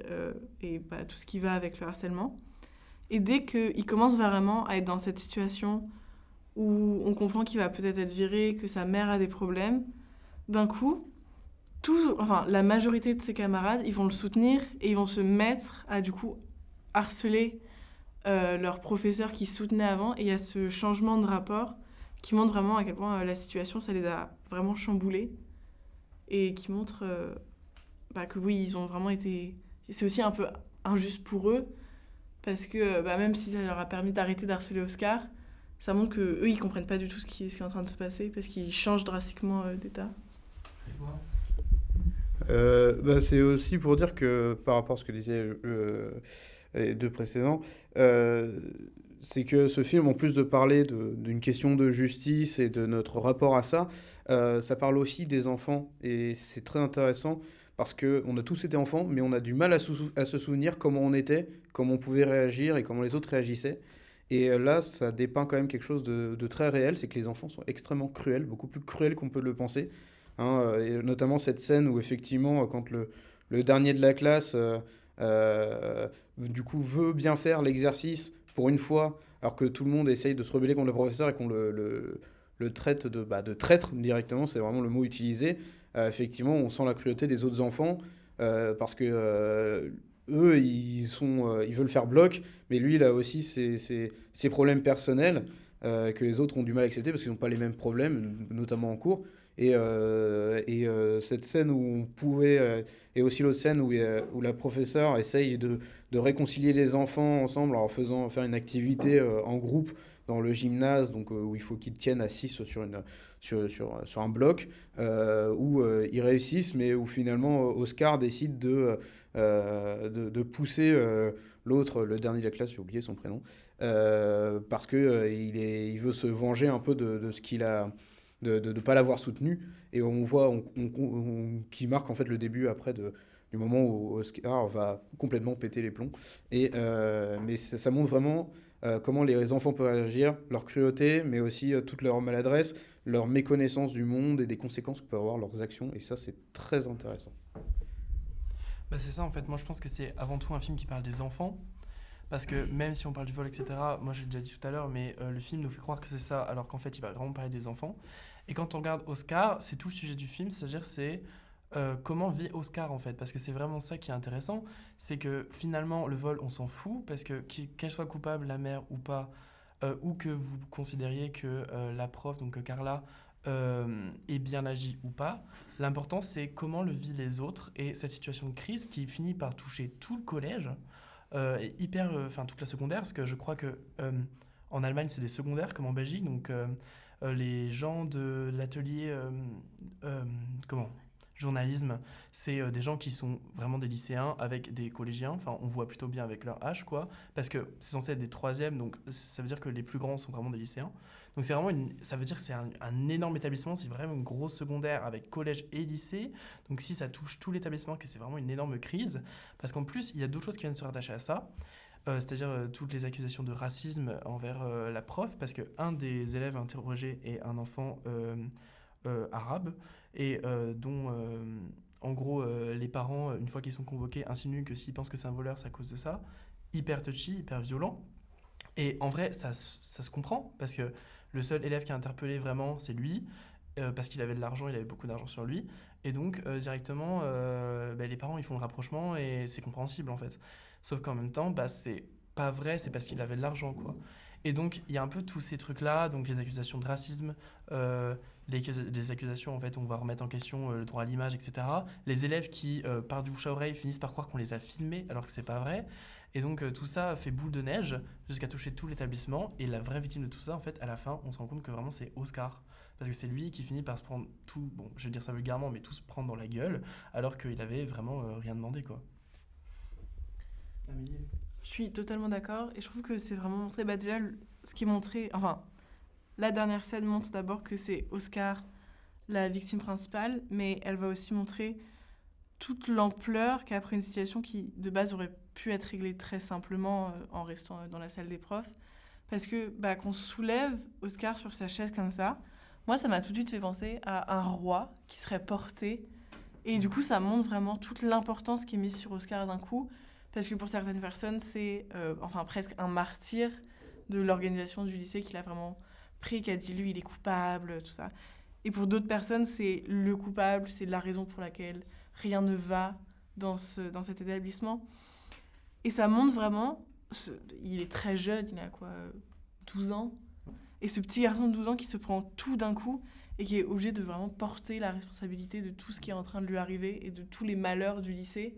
et tout ce qui va avec le harcèlement. Et dès qu'il commence vraiment à être dans cette situation où on comprend qu'il va peut-être être viré, que sa mère a des problèmes, d'un coup, la majorité de ses camarades, ils vont le soutenir et ils vont se mettre à du coup harceler leur professeur qui soutenait avant. Et il y a ce changement de rapport qui montre vraiment à quel point la situation, ça les a vraiment chamboulés et qui montre... que oui, ils ont vraiment été... C'est aussi un peu injuste pour eux, parce que même si ça leur a permis d'arrêter d'harceler Oscar, ça montre qu'eux, ils comprennent pas du tout ce qui est en train de se passer, parce qu'ils changent drastiquement d'état. C'est aussi pour dire que, par rapport à ce que disaient les deux précédents, c'est que ce film, en plus de parler d'une question de justice et de notre rapport à ça, ça parle aussi des enfants, et c'est très intéressant, parce qu'on a tous été enfants, mais on a du mal à se souvenir comment on était, comment on pouvait réagir et comment les autres réagissaient. Et là, ça dépeint quand même quelque chose de très réel, c'est que les enfants sont extrêmement cruels, beaucoup plus cruels qu'on peut le penser. Et notamment cette scène où effectivement, quand le dernier de la classe, du coup, veut bien faire l'exercice pour une fois, alors que tout le monde essaye de se rebeller contre le professeur et qu'on le traite de traître directement, c'est vraiment le mot utilisé. Effectivement, on sent la cruauté des autres enfants, parce que eux, ils veulent faire bloc, mais lui, il a aussi ses problèmes personnels que les autres ont du mal à accepter parce qu'ils n'ont pas les mêmes problèmes, notamment en cours. Et cette scène où on pouvait... et aussi l'autre scène où la professeure essaye de réconcilier les enfants ensemble en faire une activité en groupe dans le gymnase, donc, où il faut qu'ils tiennent à 6 sur un bloc, où ils réussissent, mais où finalement Oscar décide de pousser l'autre, le dernier de la classe, j'ai oublié son prénom, parce que il veut se venger un peu de ce qu'il a... de ne pas l'avoir soutenu, et on voit qui marque en fait le début après du moment où Oscar va complètement péter les plombs. Mais ça montre vraiment comment les enfants peuvent réagir, leur cruauté, mais aussi toute leur maladresse, leur méconnaissance du monde et des conséquences que peuvent avoir leurs actions, et ça c'est très intéressant. Bah c'est ça en fait, moi je pense que c'est avant tout un film qui parle des enfants, parce que même si on parle du vol, etc., moi j'ai déjà dit tout à l'heure, mais le film nous fait croire que c'est ça, alors qu'en fait il va vraiment parler des enfants. Et quand on regarde Oscar, c'est tout le sujet du film, c'est-à-dire c'est comment vit Oscar en fait, parce que c'est vraiment ça qui est intéressant, c'est que finalement le vol on s'en fout, parce que qu'elle soit coupable, la mère ou pas, ou que vous considériez que la prof, donc Carla, est bien agi ou pas, l'important c'est comment le vivent les autres, et cette situation de crise qui finit par toucher tout le collège, et toute la secondaire, parce que je crois que en Allemagne c'est des secondaires comme en Belgique, donc les gens de l'atelier journalisme, c'est des gens qui sont vraiment des lycéens avec des collégiens, enfin on voit plutôt bien avec leur âge quoi, parce que c'est censé être des troisièmes, donc ça veut dire que les plus grands sont vraiment des lycéens, donc c'est vraiment ça veut dire que c'est un énorme établissement, c'est vraiment une grosse secondaire avec collège et lycée, donc si ça touche tout l'établissement, que c'est vraiment une énorme crise, parce qu'en plus il y a d'autres choses qui viennent se rattacher à ça, c'est-à-dire toutes les accusations de racisme envers la prof, parce qu'un des élèves interrogés est un enfant arabe, et dont en gros les parents, une fois qu'ils sont convoqués, insinuent que s'ils pensent que c'est un voleur, c'est à cause de ça. Hyper touchy, hyper violent. Et en vrai, ça se comprend, parce que le seul élève qui a interpellé vraiment, c'est lui, parce qu'il avait de l'argent, il avait beaucoup d'argent sur lui, et donc directement, les parents ils font le rapprochement, et c'est compréhensible en fait. Sauf qu'en même temps, c'est pas vrai, c'est parce qu'il avait de l'argent, quoi. Et donc, il y a un peu tous ces trucs-là, donc les accusations de racisme, les accusations, en fait, on va remettre en question le droit à l'image, etc. Les élèves qui, par du bouche à oreille, finissent par croire qu'on les a filmés, alors que c'est pas vrai. Et donc, tout ça fait boule de neige jusqu'à toucher tout l'établissement. Et la vraie victime de tout ça, en fait, à la fin, on se rend compte que vraiment, c'est Oscar. Parce que c'est lui qui finit par se prendre tout, bon, je vais dire ça vulgairement, mais tout se prendre dans la gueule, alors qu'il avait vraiment rien demandé, quoi. Amélie. Je suis totalement d'accord, et je trouve que c'est vraiment montré, déjà ce qui est montré, enfin la dernière scène montre d'abord que c'est Oscar la victime principale, mais elle va aussi montrer toute l'ampleur qu'a pris une situation qui de base aurait pu être réglée très simplement en restant dans la salle des profs, parce que qu'on soulève Oscar sur sa chaise comme ça, moi ça m'a tout de suite fait penser à un roi qui serait porté, et du coup ça montre vraiment toute l'importance qui est mise sur Oscar d'un coup. Parce que pour certaines personnes, c'est presque un martyr de l'organisation du lycée qu'il a vraiment pris, qui a dit lui, il est coupable, tout ça. Et pour d'autres personnes, c'est le coupable, c'est la raison pour laquelle rien ne va dans cet établissement. Et ça montre vraiment, il est très jeune, il a 12 ans. Et ce petit garçon de 12 ans qui se prend tout d'un coup et qui est obligé de vraiment porter la responsabilité de tout ce qui est en train de lui arriver et de tous les malheurs du lycée.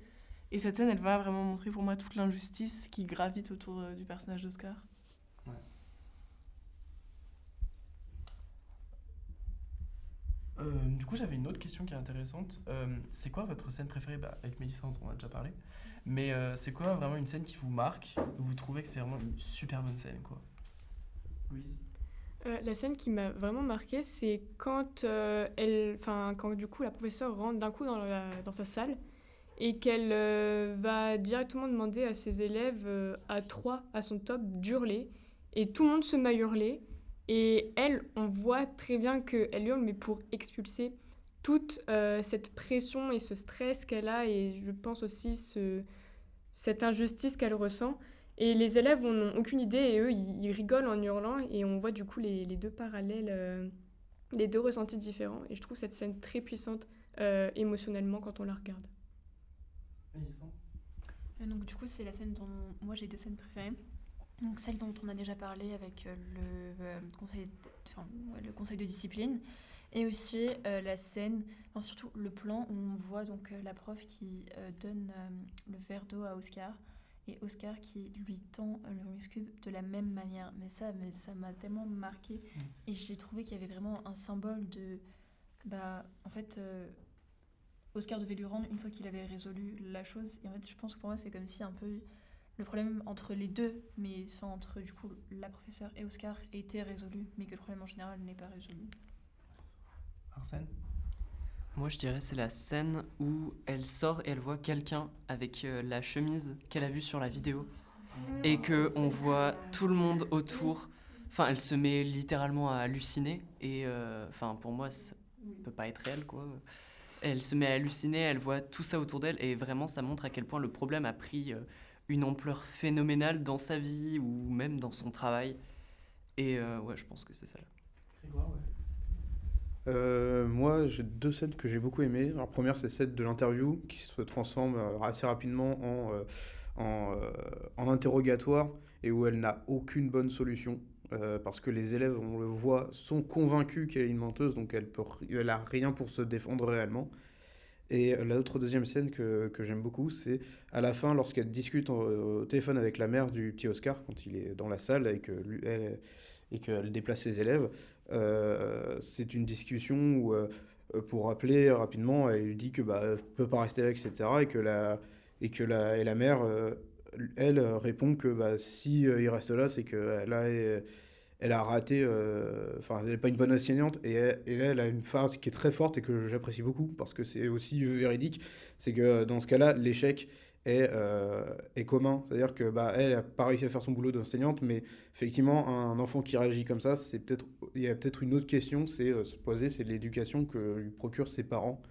Et cette scène, elle va vraiment montrer pour moi toute l'injustice qui gravite autour du personnage d'Oscar. Ouais. Du coup, j'avais une autre question qui est intéressante. C'est quoi votre scène préférée ? Avec Mélissa, on en a déjà parlé. Mais c'est quoi vraiment une scène qui vous marque, où vous trouvez que c'est vraiment une super bonne scène, quoi ? Louise ? La scène qui m'a vraiment marquée, c'est quand du coup la professeure rentre d'un coup dans sa salle et qu'elle va directement demander à ses élèves, à 3, à son top, d'hurler. Et tout le monde se met à hurler. Et elle, on voit très bien qu'elle hurle, mais pour expulser toute cette pression et ce stress qu'elle a, et je pense aussi cette injustice qu'elle ressent. Et les élèves n'ont aucune idée, et eux, ils rigolent en hurlant, et on voit du coup les deux parallèles, les deux ressentis différents. Et je trouve cette scène très puissante émotionnellement quand on la regarde. Donc du coup, c'est la scène dont moi j'ai 2 scènes préférées. Donc celle dont on a déjà parlé avec le conseil de discipline, et aussi la scène, surtout le plan où on voit donc la prof qui donne le verre d'eau à Oscar, et Oscar qui lui tend le Rubik's Cube de la même manière. Mais ça m'a tellement marqué, et j'ai trouvé qu'il y avait vraiment un symbole de, en fait, Oscar devait lui rendre une fois qu'il avait résolu la chose. Et en fait, je pense que pour moi, c'est comme si un peu le problème entre les deux, mais entre du coup la professeure et Oscar, était résolu, mais que le problème en général n'est pas résolu. Arsène ? Moi, je dirais c'est la scène où elle sort et elle voit quelqu'un avec la chemise qu'elle a vue sur la vidéo, et que on voit tout le monde autour. Enfin, elle se met littéralement à halluciner, et pour moi, ça peut pas être elle, quoi. Elle se met à halluciner, elle voit tout ça autour d'elle, et vraiment, ça montre à quel point le problème a pris une ampleur phénoménale dans sa vie ou même dans son travail. Et ouais, je pense que c'est ça là. Grégoire, ouais. Moi, j'ai 2 scènes que j'ai beaucoup aimées. La première, c'est celle de l'interview qui se transforme assez rapidement en interrogatoire, et où elle n'a aucune bonne solution. Parce que les élèves, on le voit, sont convaincus qu'elle est une menteuse, donc elle a rien pour se défendre réellement. Et l'autre deuxième scène que j'aime beaucoup, c'est à la fin, lorsqu'elle discute au téléphone avec la mère du petit Oscar, quand il est dans la salle et qu'elle déplace ses élèves. C'est une discussion où, pour rappeler rapidement, elle lui dit que elle peut pas rester là, etc. Et la mère, elle, répond que si il reste là, c'est elle a raté, elle n'est pas une bonne enseignante. Et là, elle a une phrase qui est très forte et que j'apprécie beaucoup, parce que c'est aussi véridique. C'est que dans ce cas-là, l'échec est commun. C'est-à-dire que elle n'a pas réussi à faire son boulot d'enseignante, mais effectivement, un enfant qui réagit comme ça, il y a peut-être une autre question, c'est se poser, c'est l'éducation que lui procurent ses parents,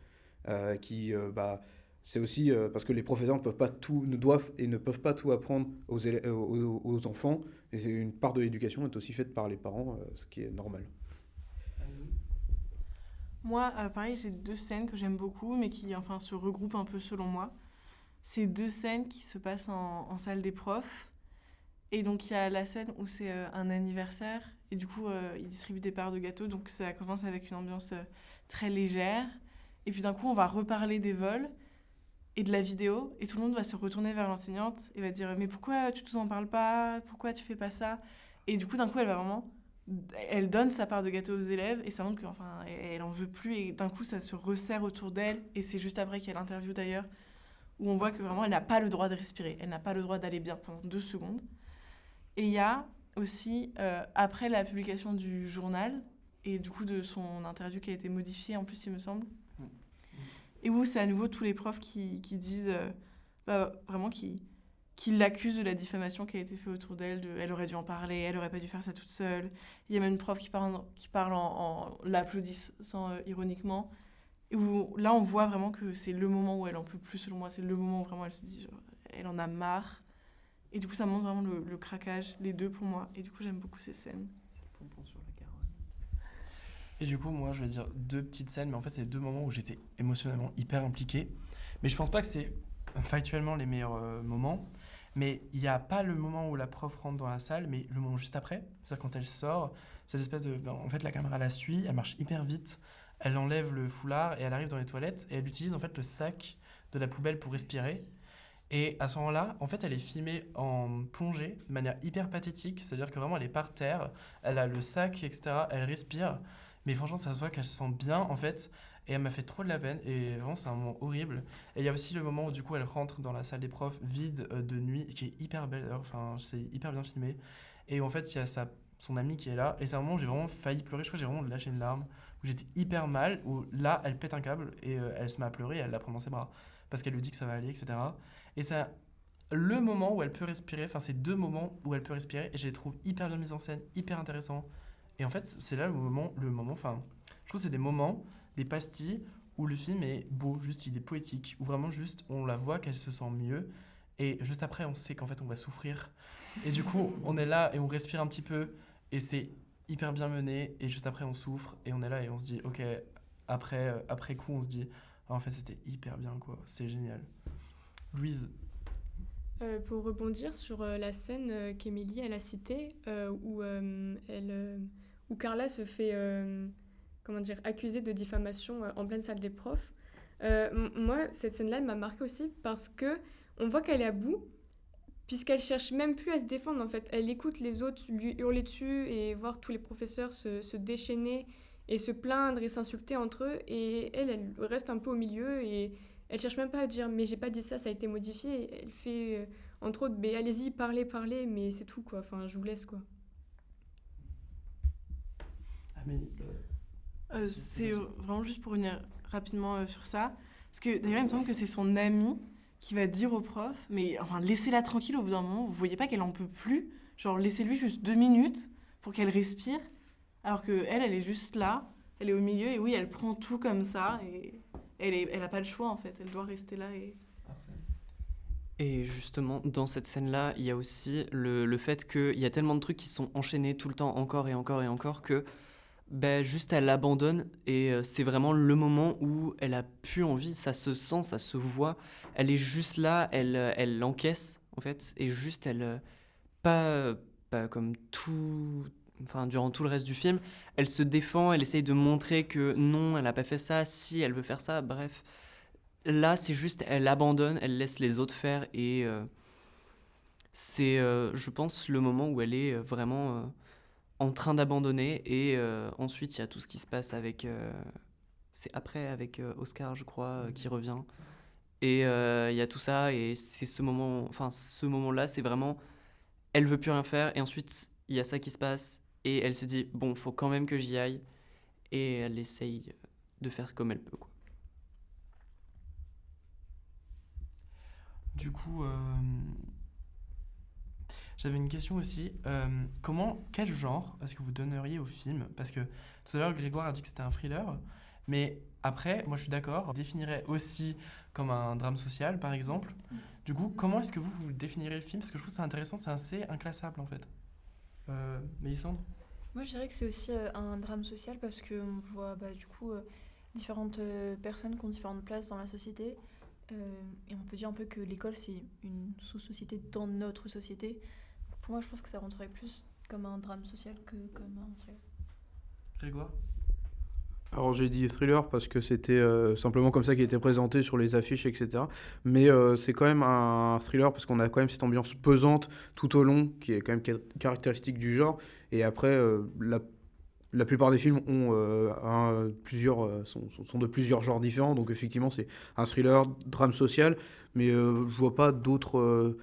c'est aussi parce que les professeurs ne doivent et ne peuvent pas tout apprendre aux enfants, et c'est une part de l'éducation est aussi faite par les parents, ce qui est normal. Moi, pareil, j'ai 2 scènes que j'aime beaucoup, mais qui se regroupent un peu selon moi. C'est 2 scènes qui se passent en salle des profs. Et donc, il y a la scène où c'est un anniversaire, et du coup, ils distribuent des parts de gâteau, donc ça commence avec une ambiance très légère. Et puis d'un coup, on va reparler des vols et de la vidéo, et tout le monde va se retourner vers l'enseignante et va dire « Mais pourquoi tu nous en parles pas ? Pourquoi tu fais pas ça ?» Et du coup, d'un coup, elle donne sa part de gâteau aux élèves, et ça montre qu'elle en veut plus, et d'un coup, ça se resserre autour d'elle. Et c'est juste après qu'il y a l'interview d'ailleurs, où on voit que vraiment, elle n'a pas le droit de respirer, elle n'a pas le droit d'aller bien pendant 2 secondes. Et il y a aussi, après la publication du journal, et du coup de son interview qui a été modifiée en plus, il me semble, et où c'est à nouveau tous les profs qui disent, vraiment, qui l'accusent de la diffamation qui a été faite autour d'elle, elle aurait dû en parler, elle aurait pas dû faire ça toute seule. Il y a même une prof qui parle en l'applaudissant ironiquement. Et où, là, on voit vraiment que c'est le moment où elle en peut plus, selon moi. C'est le moment où vraiment elle se dit, elle en a marre. Et du coup, ça montre vraiment le craquage, les deux pour moi. Et du coup, j'aime beaucoup ces scènes. C'est le pompon sur la Garonne. Et du coup, moi, je vais dire 2 petites scènes, mais en fait, c'est 2 moments où j'étais émotionnellement hyper impliqué. Mais je pense pas que c'est factuellement les meilleurs moments. Mais il n'y a pas le moment où la prof rentre dans la salle, mais le moment juste après. C'est-à-dire quand elle sort, cette espèce de... En fait, la caméra la suit, elle marche hyper vite. Elle enlève le foulard et elle arrive dans les toilettes. Et elle utilise en fait le sac de la poubelle pour respirer. Et à ce moment-là, en fait, elle est filmée en plongée de manière hyper pathétique. C'est-à-dire que vraiment, elle est par terre, elle a le sac, etc. Elle respire. Mais franchement, ça se voit qu'elle se sent bien, en fait. Et elle m'a fait trop de la peine. Et vraiment, c'est un moment horrible. Et il y a aussi le moment où, du coup, elle rentre dans la salle des profs vide de nuit, qui est hyper belle d'ailleurs. Enfin, c'est hyper bien filmé. Et en fait, il y a son amie qui est là. Et c'est un moment où j'ai vraiment failli pleurer. Je crois que j'ai vraiment lâché une larme. Où j'étais hyper mal. Où là, elle pète un câble et elle se met à pleurer et elle la prend dans ses bras. parce qu'elle lui dit que ça va aller, etc. Et ça, le moment où elle peut respirer, enfin, c'est 2 moments où elle peut respirer, et je les trouve hyper bien mis en scène, hyper intéressants. Et en fait, c'est là enfin, je trouve que c'est des moments, des pastilles, où le film est beau, juste il est poétique, où vraiment juste on la voit qu'elle se sent mieux, et juste après on sait qu'en fait on va souffrir. Et du coup, on est là et on respire un petit peu, et c'est hyper bien mené, et juste après on souffre, et on est là et on se dit, ok, après coup on se dit, ah, en fait c'était hyper bien quoi, c'est génial. Louise. Pour rebondir sur la scène qu'Émilie elle a citée, où Carla se fait accusée de diffamation en pleine salle des profs. Moi, cette scène-là, elle m'a marquée aussi parce que on voit qu'elle est à bout, puisqu'elle cherche même plus à se défendre en fait. Elle écoute les autres lui hurler dessus et voir tous les professeurs se déchaîner et se plaindre et s'insulter entre eux, et elle reste un peu au milieu et elle cherche même pas à dire mais j'ai pas dit ça, ça a été modifié. Elle fait entre autres mais allez-y, parlez, mais c'est tout quoi. Enfin, je vous laisse quoi. Amélie. C'est vraiment juste pour revenir rapidement sur ça. Parce que d'ailleurs, il me semble que c'est son amie qui va dire au prof, mais enfin, laissez-la tranquille au bout d'un moment, vous voyez pas qu'elle en peut plus. Genre, laissez-lui juste 2 minutes pour qu'elle respire. Alors qu'elle, elle est juste là, elle est au milieu, et oui, elle prend tout comme ça, et elle a pas le choix en fait, elle doit rester là. Et justement, dans cette scène-là, il y a aussi le fait qu'il y a tellement de trucs qui sont enchaînés tout le temps, encore et encore et encore, que juste elle abandonne, et c'est vraiment le moment où elle a plus envie, ça se sent, ça se voit, elle est juste là, elle l'encaisse en fait, et juste elle, pas comme tout, enfin durant tout le reste du film, elle se défend, elle essaye de montrer que non, elle n'a pas fait ça, si elle veut faire ça, bref. Là, c'est juste, elle abandonne, elle laisse les autres faire, et c'est, je pense, le moment où elle est vraiment en train d'abandonner, et ensuite, il y a tout ce qui se passe avec... c'est après, avec Oscar, je crois, qui revient. Et il y a tout ça, et c'est ce moment-là, c'est vraiment... Elle veut plus rien faire, et ensuite, il y a ça qui se passe, et elle se dit, bon, faut quand même que j'y aille, et elle essaye de faire comme elle peut, quoi. Du coup, j'avais une question aussi. Quel genre est-ce que vous donneriez au film? Parce que tout à l'heure, Grégoire a dit que c'était un thriller, mais après, moi je suis d'accord, on définirait aussi comme un drame social, par exemple. Du coup, comment est-ce que vous le définirez le film? Parce que je trouve que c'est intéressant, c'est assez inclassable en fait. Mélissandre? Moi, je dirais que c'est aussi un drame social parce qu'on voit différentes personnes qui ont différentes places dans la société. Et on peut dire un peu que l'école, c'est une sous-société dans notre société. Pour moi, je pense que ça rentrerait plus comme un drame social que comme un thriller. Grégoire? Alors j'ai dit thriller parce que c'était simplement comme ça qui était présenté sur les affiches, etc. Mais c'est quand même un thriller parce qu'on a quand même cette ambiance pesante tout au long qui est quand même caractéristique du genre. Et après, la plupart des films ont sont de plusieurs genres différents. Donc effectivement, c'est un thriller, drame social, mais je vois pas d'autres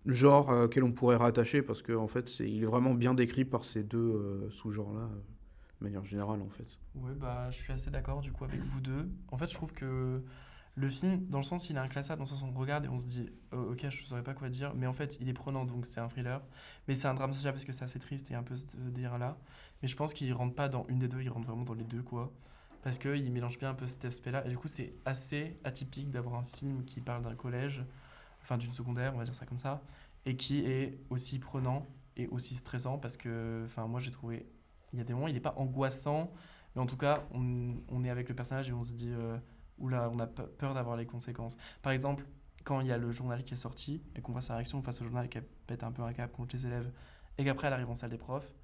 genres auxquels on pourrait rattacher parce que en fait, il est vraiment bien décrit par ces deux sous-genres-là. De manière générale en fait. Ouais, je suis assez d'accord du coup avec vous deux. En fait, je trouve que le film, dans le sens il est inclassable, dans le sens où on regarde et on se dit ok, je saurais pas quoi dire, mais en fait il est prenant, donc c'est un thriller, mais c'est un drame social parce que c'est assez triste et un peu ce délire là, mais je pense qu'il rentre pas dans une des deux, il rentre vraiment dans les deux quoi, parce qu'il mélange bien un peu cet aspect là, et du coup c'est assez atypique d'avoir un film qui parle d'un collège, enfin d'une secondaire, on va dire ça comme ça, et qui est aussi prenant et aussi stressant, parce que moi j'ai trouvé, il y a des moments, il n'est pas angoissant, mais en tout cas, on est avec le personnage et on se dit oula, on a peur d'avoir les conséquences. Par exemple, quand il y a le journal qui est sorti et qu'on voit sa réaction face au journal, qu'elle pète un peu un câble contre les élèves, et qu'après elle arrive en salle des profs,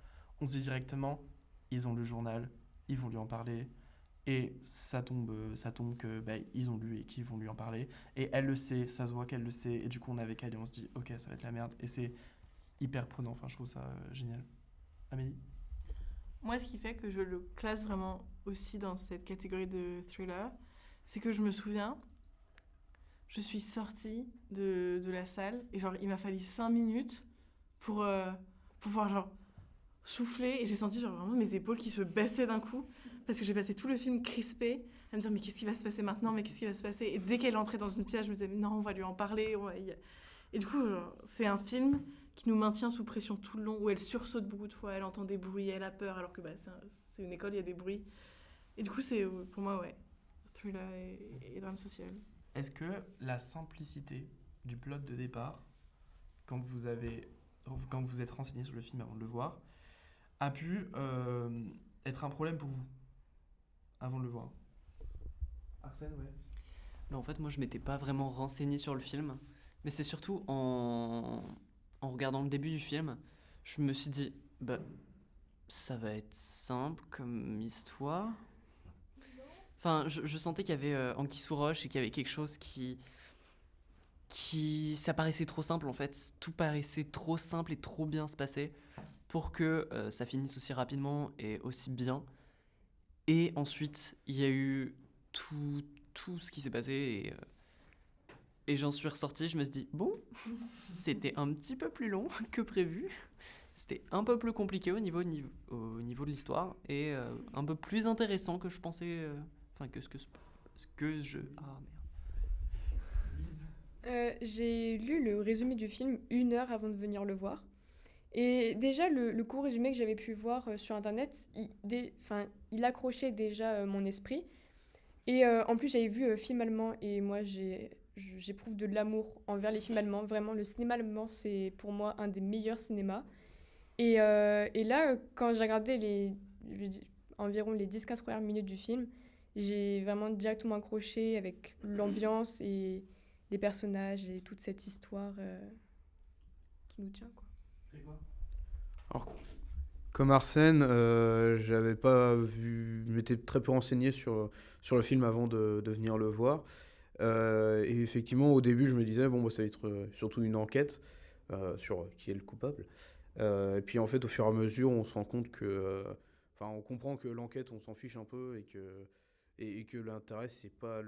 on se dit directement ils ont le journal, ils vont lui en parler, et ça tombe que ils ont lu et qu'ils vont lui en parler, et elle le sait, ça se voit qu'elle le sait, et du coup on est avec elle et on se dit ok, ça va être la merde, et c'est hyper prenant, je trouve ça génial. Amélie? Moi, ce qui fait que je le classe vraiment aussi dans cette catégorie de thriller, c'est que je me souviens, je suis sortie de la salle et il m'a fallu 5 minutes pour pouvoir souffler et j'ai senti genre vraiment mes épaules qui se baissaient d'un coup parce que j'ai passé tout le film crispée à me dire mais qu'est-ce qui va se passer maintenant, mais qu'est-ce qui va se passer, et dès qu'elle entrait dans une pièce je me disais non, on va lui en parler, et du coup genre, c'est un film qui nous maintient sous pression tout le long, où elle sursaute beaucoup de fois, elle entend des bruits, elle a peur alors que c'est une école, il y a des bruits, et du coup c'est pour moi thriller et drame social. Est-ce que la simplicité du plot de départ, quand vous êtes renseigné sur le film avant de le voir, a pu être un problème pour vous avant de le voir? Arsène, ouais. Mais en fait, moi, je m'étais pas vraiment renseigné sur le film, mais c'est surtout en regardant le début du film, je me suis dit, ça va être simple comme histoire. Enfin, je sentais qu'il y avait anguille sous roche et qu'il y avait quelque chose qui ça paraissait trop simple en fait. Tout paraissait trop simple et trop bien se passer pour que ça finisse aussi rapidement et aussi bien. Et ensuite, il y a eu tout ce qui s'est passé et j'en suis ressorti. Je me suis dit, bon, c'était un petit peu plus long que prévu. C'était un peu plus compliqué au niveau de l'histoire et un peu plus intéressant que je pensais. J'ai lu le résumé du film 1 heure avant de venir le voir. Et déjà, le court résumé que j'avais pu voir sur Internet, il accrochait déjà mon esprit. Et en plus, j'avais vu film allemand et moi, j'éprouve de l'amour envers les films allemands. Vraiment, le cinéma allemand, c'est pour moi un des meilleurs cinémas. Et là, quand j'ai regardé environ les 10-15 premières minutes du film, j'ai vraiment directement accroché avec l'ambiance et les personnages et toute cette histoire qui nous tient, quoi. Alors, comme Arsène, j'avais pas vu, je m'étais très peu renseigné sur le film avant de venir le voir. Et effectivement, au début, je me disais, ça va être surtout une enquête sur qui est le coupable. Et puis en fait, au fur et à mesure, on se rend compte que... on comprend que l'enquête, on s'en fiche un peu et que l'intérêt, c'est pas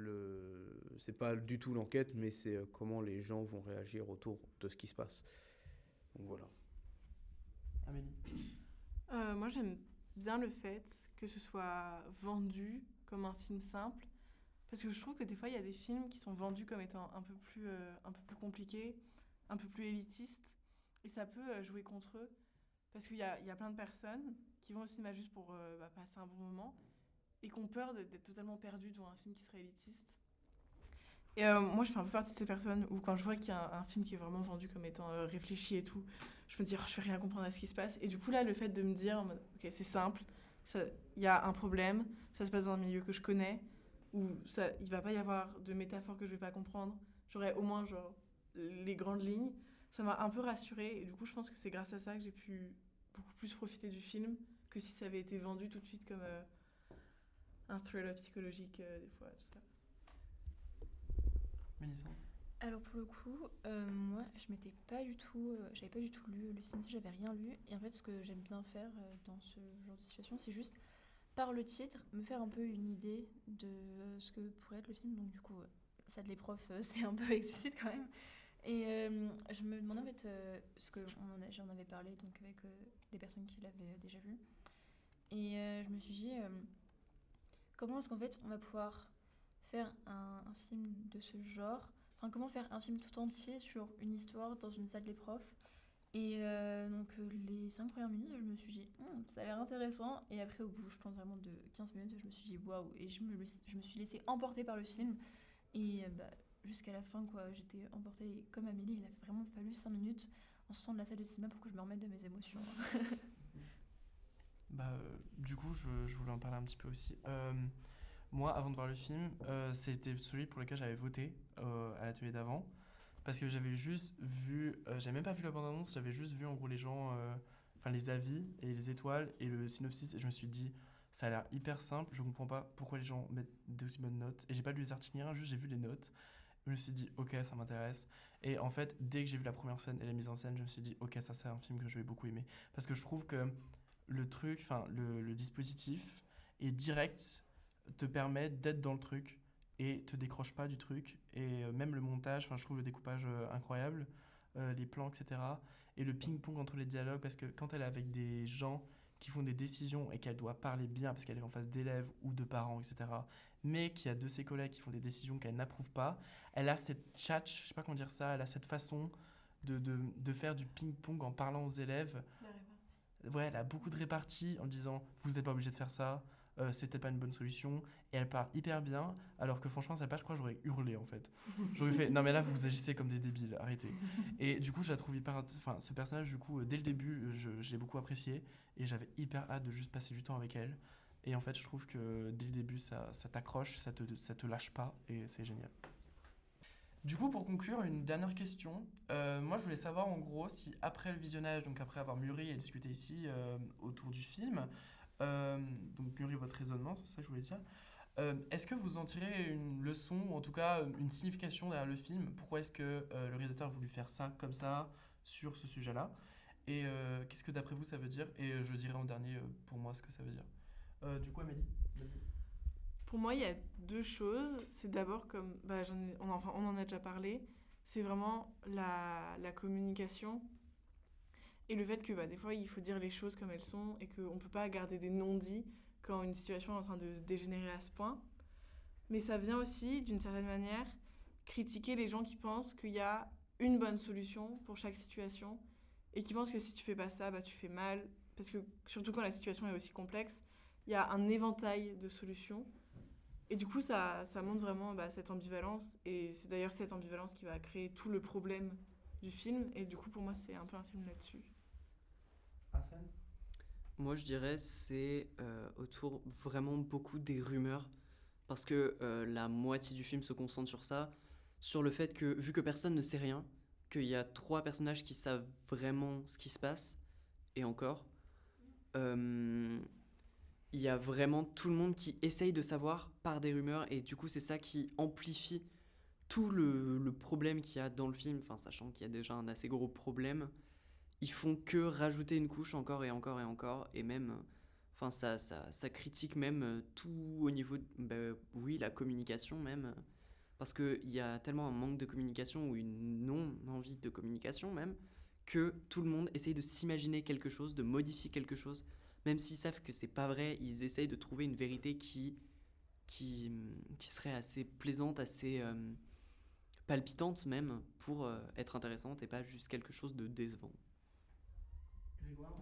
du tout l'enquête, mais c'est comment les gens vont réagir autour de ce qui se passe. Donc voilà. Amélie? Moi, j'aime bien le fait que ce soit vendu comme un film simple, parce que je trouve que des fois, il y a des films qui sont vendus comme étant un peu plus compliqués, un peu plus élitistes, et ça peut jouer contre eux, parce qu'il y a plein de personnes qui vont au cinéma juste pour passer un bon moment, et qui ont peur d'être totalement perdues devant un film qui serait élitiste. Et moi, je fais un peu partie de ces personnes où quand je vois qu'il y a un film qui est vraiment vendu comme étant réfléchi et tout, je me dis, je vais rien comprendre à ce qui se passe. Et du coup, là, le fait de me dire, ok, c'est simple, il y a un problème, ça se passe dans un milieu que je connais, où il va pas y avoir de métaphores que je vais pas comprendre, j'aurai au moins les grandes lignes, ça m'a un peu rassurée. Et du coup, je pense que c'est grâce à ça que j'ai pu beaucoup plus profiter du film que si ça avait été vendu tout de suite comme un thriller psychologique, des fois, tout ça. Mélissa? Alors pour le coup, moi j'avais pas du tout lu le synopsis, j'avais rien lu. Et en fait, ce que j'aime bien faire dans ce genre de situation, c'est juste par le titre me faire un peu une idée de ce que pourrait être le film. Donc du coup, ça de les profs, c'est un peu explicite quand même. Et je me demandais en fait ce que j'en avais parlé donc avec des personnes qui l'avaient déjà vu. Et je me suis dit comment est-ce qu'en fait on va pouvoir faire un film de ce genre. Enfin, comment faire un film tout entier sur une histoire dans une salle des profs. Et donc les 5 premières minutes, je me suis dit, ça a l'air intéressant. Et après, au bout, je pense vraiment de 15 minutes, je me suis dit, waouh. Et je me suis laissée emporter par le film. Et jusqu'à la fin, quoi, j'étais emportée. Et comme Amélie, il a vraiment fallu 5 minutes en sortant de la salle de cinéma pour que je me remette de mes émotions. Du coup, je voulais en parler un petit peu aussi. Moi, avant de voir le film, c'était celui pour lequel j'avais voté à l'atelier d'avant. Parce que j'avais juste vu... j'avais même pas vu la bande-annonce, j'avais juste vu en gros les gens... les avis et les étoiles et le synopsis. Et je me suis dit, ça a l'air hyper simple. Je comprends pas pourquoi les gens mettent d'aussi bonnes notes. Et j'ai pas lu les articles ni rien, juste j'ai vu les notes. Je me suis dit, ok, ça m'intéresse. Et en fait, dès que j'ai vu la première scène et la mise en scène, je me suis dit, ok, ça c'est un film que je vais beaucoup aimer. Parce que je trouve que le dispositif est direct... te permet d'être dans le truc et te décroche pas du truc, et même le montage, je trouve le découpage incroyable, les plans, etc., et le ping-pong entre les dialogues, parce que quand elle est avec des gens qui font des décisions et qu'elle doit parler bien parce qu'elle est en face d'élèves ou de parents, etc., mais qu'il y a de ses collègues qui font des décisions qu'elle n'approuve pas, elle a cette tchatch, je sais pas comment dire ça, elle a cette façon de faire du ping-pong en parlant aux élèves. Ouais, elle a beaucoup de réparties en disant « vous n'êtes pas obligé de faire ça ». C'était pas une bonne solution et elle parle hyper bien alors que franchement sa page je crois j'aurais hurlé en fait j'aurais fait non mais là vous agissez comme des débiles, arrêtez. Et du coup je la trouve enfin ce personnage du coup dès le début je l'ai beaucoup apprécié et j'avais hyper hâte de juste passer du temps avec elle et en fait je trouve que dès le début ça t'accroche, ça te lâche pas et c'est génial. Du coup, pour conclure, une dernière question. Moi, je voulais savoir en gros si après le visionnage, donc après avoir mûri et discuté ici autour du film, donc mûri votre raisonnement, c'est ça que je voulais dire, est-ce que vous en tirez une leçon, ou en tout cas une signification derrière le film? Pourquoi est-ce que le réalisateur a voulu faire ça, comme ça, sur ce sujet-là? Et qu'est-ce que d'après vous ça veut dire? Et je dirais en dernier pour moi ce que ça veut dire. Du coup, Amélie, vas-y. Pour moi, il y a deux choses. C'est d'abord, comme on en a déjà parlé, c'est vraiment la communication et le fait que des fois, il faut dire les choses comme elles sont et qu'on ne peut pas garder des non-dits quand une situation est en train de se dégénérer à ce point. Mais ça vient aussi, d'une certaine manière, critiquer les gens qui pensent qu'il y a une bonne solution pour chaque situation et qui pensent que si tu fais pas ça, tu fais mal. Parce que, surtout quand la situation est aussi complexe, il y a un éventail de solutions. Et du coup, ça montre vraiment cette ambivalence. Et c'est d'ailleurs cette ambivalence qui va créer tout le problème du film. Et du coup, pour moi, c'est un peu un film là-dessus. Arsène ? Moi, je dirais c'est autour vraiment beaucoup des rumeurs. Parce que la moitié du film se concentre sur ça. Sur le fait que, vu que personne ne sait rien, qu'il y a 3 personnages qui savent vraiment ce qui se passe. Et encore... il y a vraiment tout le monde qui essaye de savoir par des rumeurs et du coup c'est ça qui amplifie tout le problème qu'il y a dans le film, enfin sachant qu'il y a déjà un assez gros problème, ils font que rajouter une couche encore et encore et encore et même enfin ça critique même tout au niveau oui la communication même parce que il y a tellement un manque de communication ou une non envie de communication même que tout le monde essaye de s'imaginer quelque chose, de modifier quelque chose. Même s'ils savent que c'est pas vrai, ils essayent de trouver une vérité qui serait assez plaisante, assez palpitante même, pour être intéressante et pas juste quelque chose de décevant. Grégoire,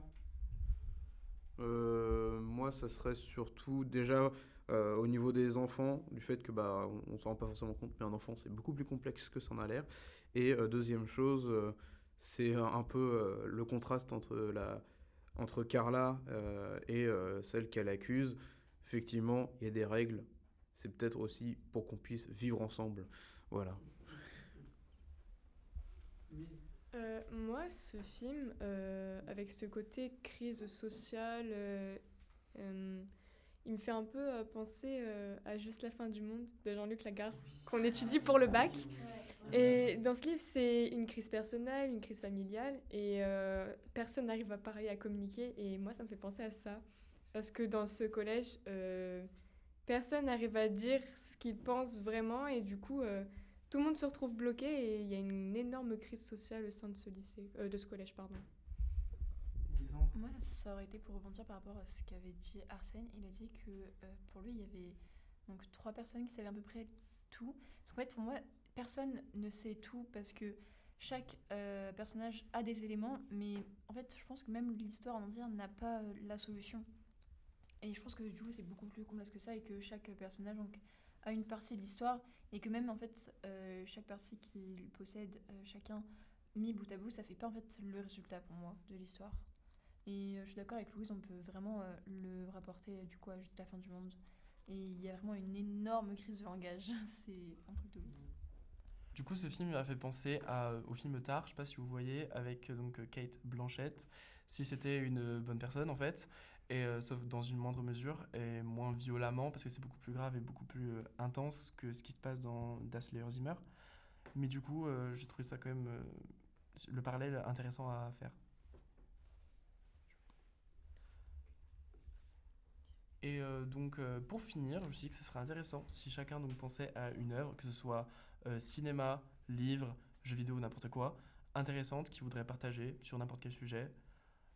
moi, ça serait surtout déjà au niveau des enfants, du fait que on s'en rend pas forcément compte, mais un enfant c'est beaucoup plus complexe que ça en a l'air. Et deuxième chose, c'est un peu le contraste entre Carla et celle qu'elle accuse. Effectivement, il y a des règles. C'est peut-être aussi pour qu'on puisse vivre ensemble. Voilà. Moi, ce film, avec ce côté crise sociale, il me fait un peu penser à Juste la fin du monde de Jean-Luc Lagarce, qu'on étudie pour le bac. Et dans ce livre, c'est une crise personnelle, une crise familiale, et personne n'arrive à parler, à communiquer. Et moi, ça me fait penser à ça. Parce que dans ce collège, personne n'arrive à dire ce qu'il pense vraiment, et du coup, tout le monde se retrouve bloqué, et il y a une énorme crise sociale au sein de ce lycée, de ce collège, pardon. Moi, ça aurait été pour rebondir par rapport à ce qu'avait dit Arsène. Il a dit que pour lui, il y avait donc 3 personnes qui savaient à peu près tout. Parce qu'en fait, pour moi, personne ne sait tout parce que chaque personnage a des éléments, mais en fait, je pense que même l'histoire en entière n'a pas la solution. Et je pense que du coup, c'est beaucoup plus complexe que ça et que chaque personnage donc, a une partie de l'histoire et que même en fait, chaque partie qu'il possède, chacun mis bout à bout, ça fait pas en fait le résultat pour moi de l'histoire. Et je suis d'accord avec Louise, on peut vraiment le rapporter du coup à Juste la fin du monde. Et il y a vraiment une énorme crise de langage, c'est un truc de ouf. Du coup, ce film m'a fait penser au film Tar, je sais pas si vous voyez, avec donc Kate Blanchett, si c'était une bonne personne en fait, et sauf dans une moindre mesure, et moins violemment, parce que c'est beaucoup plus grave et beaucoup plus intense que ce qui se passe dans Das Leer Zimmer. Mais du coup, j'ai trouvé ça quand même, le parallèle intéressant à faire. Et donc, pour finir, je me suis dit que ce serait intéressant si chacun donc, pensait à une œuvre, que ce soit cinéma, livre, jeux vidéo, n'importe quoi, intéressante, qu'il voudrait partager sur n'importe quel sujet.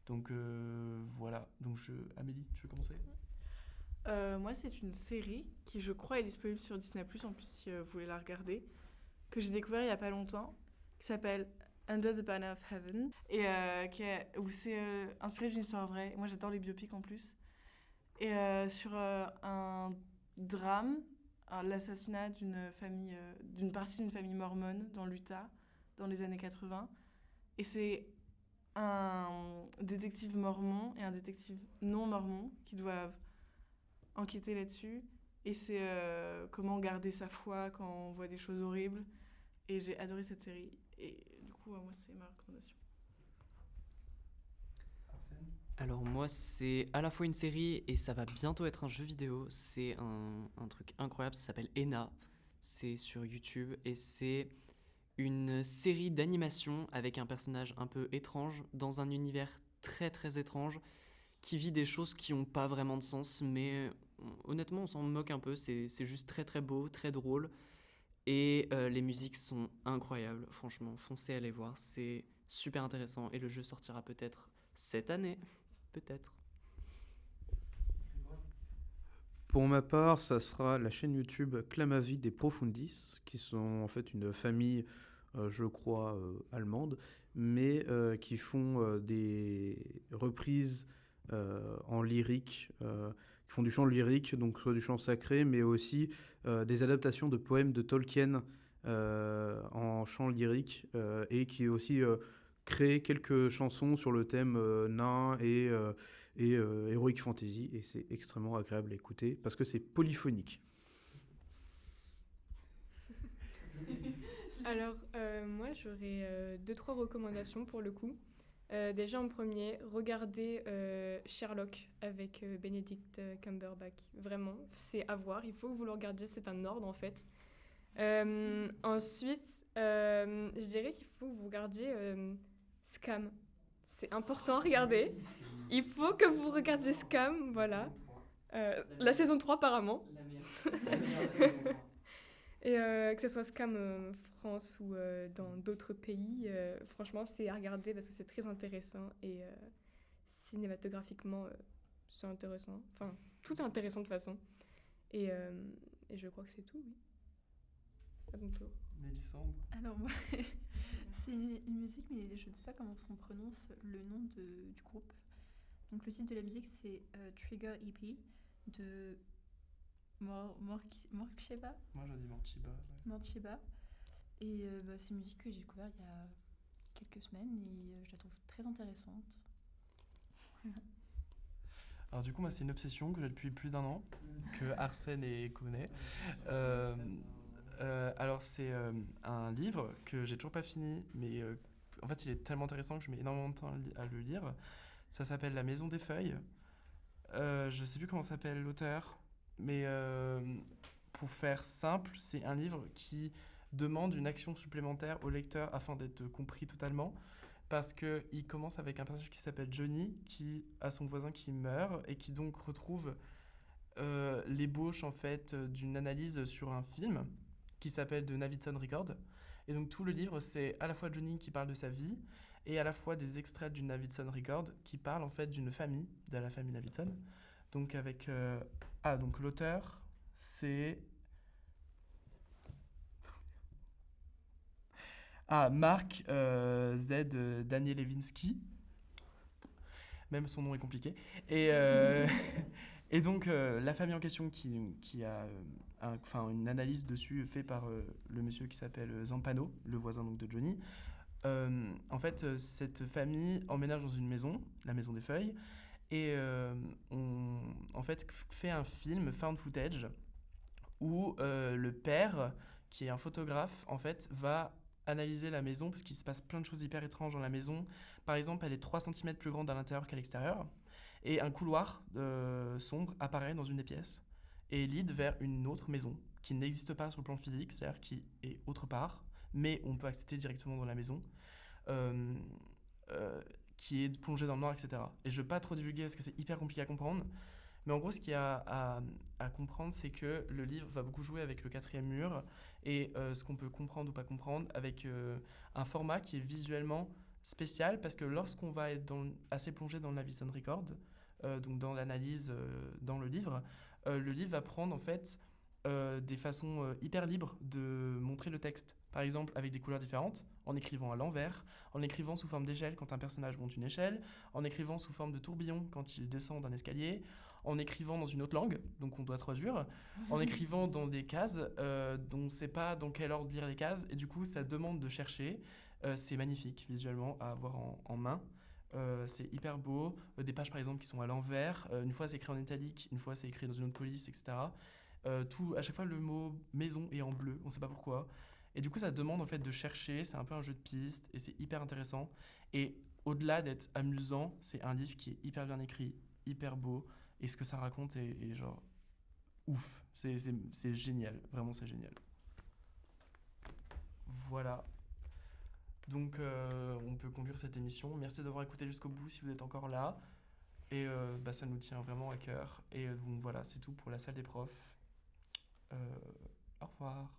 Donc voilà. Donc Amélie, tu veux commencer? Moi, c'est une série qui, je crois, est disponible sur Disney+, en plus, si vous voulez la regarder, que j'ai découvert il y a pas longtemps, qui s'appelle Under the Banner of Heaven, et où c'est inspiré d'une histoire vraie. Moi, j'adore les biopics en plus. Et sur un drame, l'assassinat d'une partie d'une famille mormone dans l'Utah, dans les années 80. Et c'est un détective mormon et un détective non mormon qui doivent enquêter là-dessus. Et c'est comment garder sa foi quand on voit des choses horribles. Et j'ai adoré cette série. Et du coup, moi, c'est ma recommandation. Alors moi, c'est à la fois une série et ça va bientôt être un jeu vidéo. C'est un truc incroyable, ça s'appelle Ena. C'est sur YouTube et c'est une série d'animation avec un personnage un peu étrange dans un univers très très étrange qui vit des choses qui n'ont pas vraiment de sens, mais honnêtement, on s'en moque un peu. C'est juste très très beau, très drôle. Et les musiques sont incroyables, franchement. Foncez aller voir, c'est super intéressant. Et le jeu sortira peut-être cette année. Peut-être. Pour ma part, ça sera la chaîne YouTube Clamavi des Profundis, qui sont en fait une famille, je crois, allemande, mais qui font des reprises en lyrique, qui font du chant lyrique, donc soit du chant sacré, mais aussi des adaptations de poèmes de Tolkien en chant lyrique, et qui aussi créent quelques chansons sur le thème nain et heroic fantasy, et c'est extrêmement agréable à écouter parce que c'est polyphonique. Alors, moi, j'aurais 2-3 recommandations pour le coup. Déjà, en premier, regardez Sherlock avec Benedict Cumberbatch. Vraiment, c'est à voir. Il faut que vous le regardiez, c'est un ordre en fait. Ensuite, je dirais qu'il faut que vous regardiez Scam. C'est important à regarder. Il faut que vous regardiez Scam, voilà. La saison 3 apparemment. Et que ce soit Scam France ou dans d'autres pays, franchement, c'est à regarder parce que c'est très intéressant et cinématographiquement, c'est intéressant. Enfin, tout est intéressant de toute façon. Et je crois que c'est tout, oui. À ton tour. Mélissandre. Alors moi, c'est une musique, mais je ne sais pas comment on prononce le nom du groupe. Donc le titre de la musique, c'est Trigger EP de Morcheba. Moi, je dis Morcheba. Ouais. Morcheba. Et c'est une musique que j'ai découverte il y a quelques semaines et je la trouve très intéressante. Alors du coup, moi, c'est une obsession que j'ai depuis plus d'1 an, que Arsène connaît. Alors c'est un livre que j'ai toujours pas fini, mais en fait il est tellement intéressant que je mets énormément de temps à le lire. Ça s'appelle La Maison des Feuilles. Je sais plus comment s'appelle l'auteur, mais pour faire simple, c'est un livre qui demande une action supplémentaire au lecteur afin d'être compris totalement, parce qu'il commence avec un personnage qui s'appelle Johnny, qui a son voisin qui meurt et qui donc retrouve l'ébauche en fait d'une analyse sur un film qui s'appelle The Navidson Record. Et donc tout le livre, c'est à la fois Johnny qui parle de sa vie et à la fois des extraits du Navidson Record qui parlent en fait d'une famille, de la famille Navidson. Donc avec donc l'auteur, c'est Mark Z. Danielewski. Même son nom est compliqué. Et donc, la famille en question qui a une analyse dessus faite par le monsieur qui s'appelle Zampano, le voisin donc, de Johnny. En fait, cette famille emménage dans une maison, la Maison des Feuilles, et on fait un film found footage où le père, qui est un photographe, en fait, va analyser la maison parce qu'il se passe plein de choses hyper étranges dans la maison. Par exemple, elle est 3 cm plus grande à l'intérieur qu'à l'extérieur. Et un couloir sombre apparaît dans une des pièces et lead vers une autre maison qui n'existe pas sur le plan physique, c'est-à-dire qui est autre part, mais on peut accéder directement dans la maison, qui est plongée dans le noir, etc. Et je ne veux pas trop divulguer parce que c'est hyper compliqué à comprendre. Mais en gros, ce qu'il y a à comprendre, c'est que le livre va beaucoup jouer avec le 4e mur et ce qu'on peut comprendre ou pas comprendre avec un format qui est visuellement spécial parce que lorsqu'on va être assez plongé dans le Navision Record, donc dans l'analyse dans le livre va prendre en fait des façons hyper libres de montrer le texte. Par exemple, avec des couleurs différentes, en écrivant à l'envers, en écrivant sous forme d'échelle quand un personnage monte une échelle, en écrivant sous forme de tourbillon quand il descend d'un escalier, en écrivant dans une autre langue, donc on doit traduire, en écrivant dans des cases dont on ne sait pas dans quel ordre lire les cases, et du coup, ça demande de chercher. C'est magnifique visuellement à avoir en main. C'est hyper beau. Des pages, par exemple, qui sont à l'envers. Une fois, c'est écrit en italique, une fois, c'est écrit dans une autre police, etc. À chaque fois, le mot maison est en bleu, on ne sait pas pourquoi. Et du coup, ça demande en fait de chercher, c'est un peu un jeu de pistes, et c'est hyper intéressant. Et au-delà d'être amusant, c'est un livre qui est hyper bien écrit, hyper beau, et ce que ça raconte est genre ouf. C'est génial, vraiment c'est génial. Voilà. Donc, on peut conclure cette émission. Merci d'avoir écouté jusqu'au bout si vous êtes encore là. Et ça nous tient vraiment à cœur. Et donc voilà, c'est tout pour la salle des profs. Au revoir.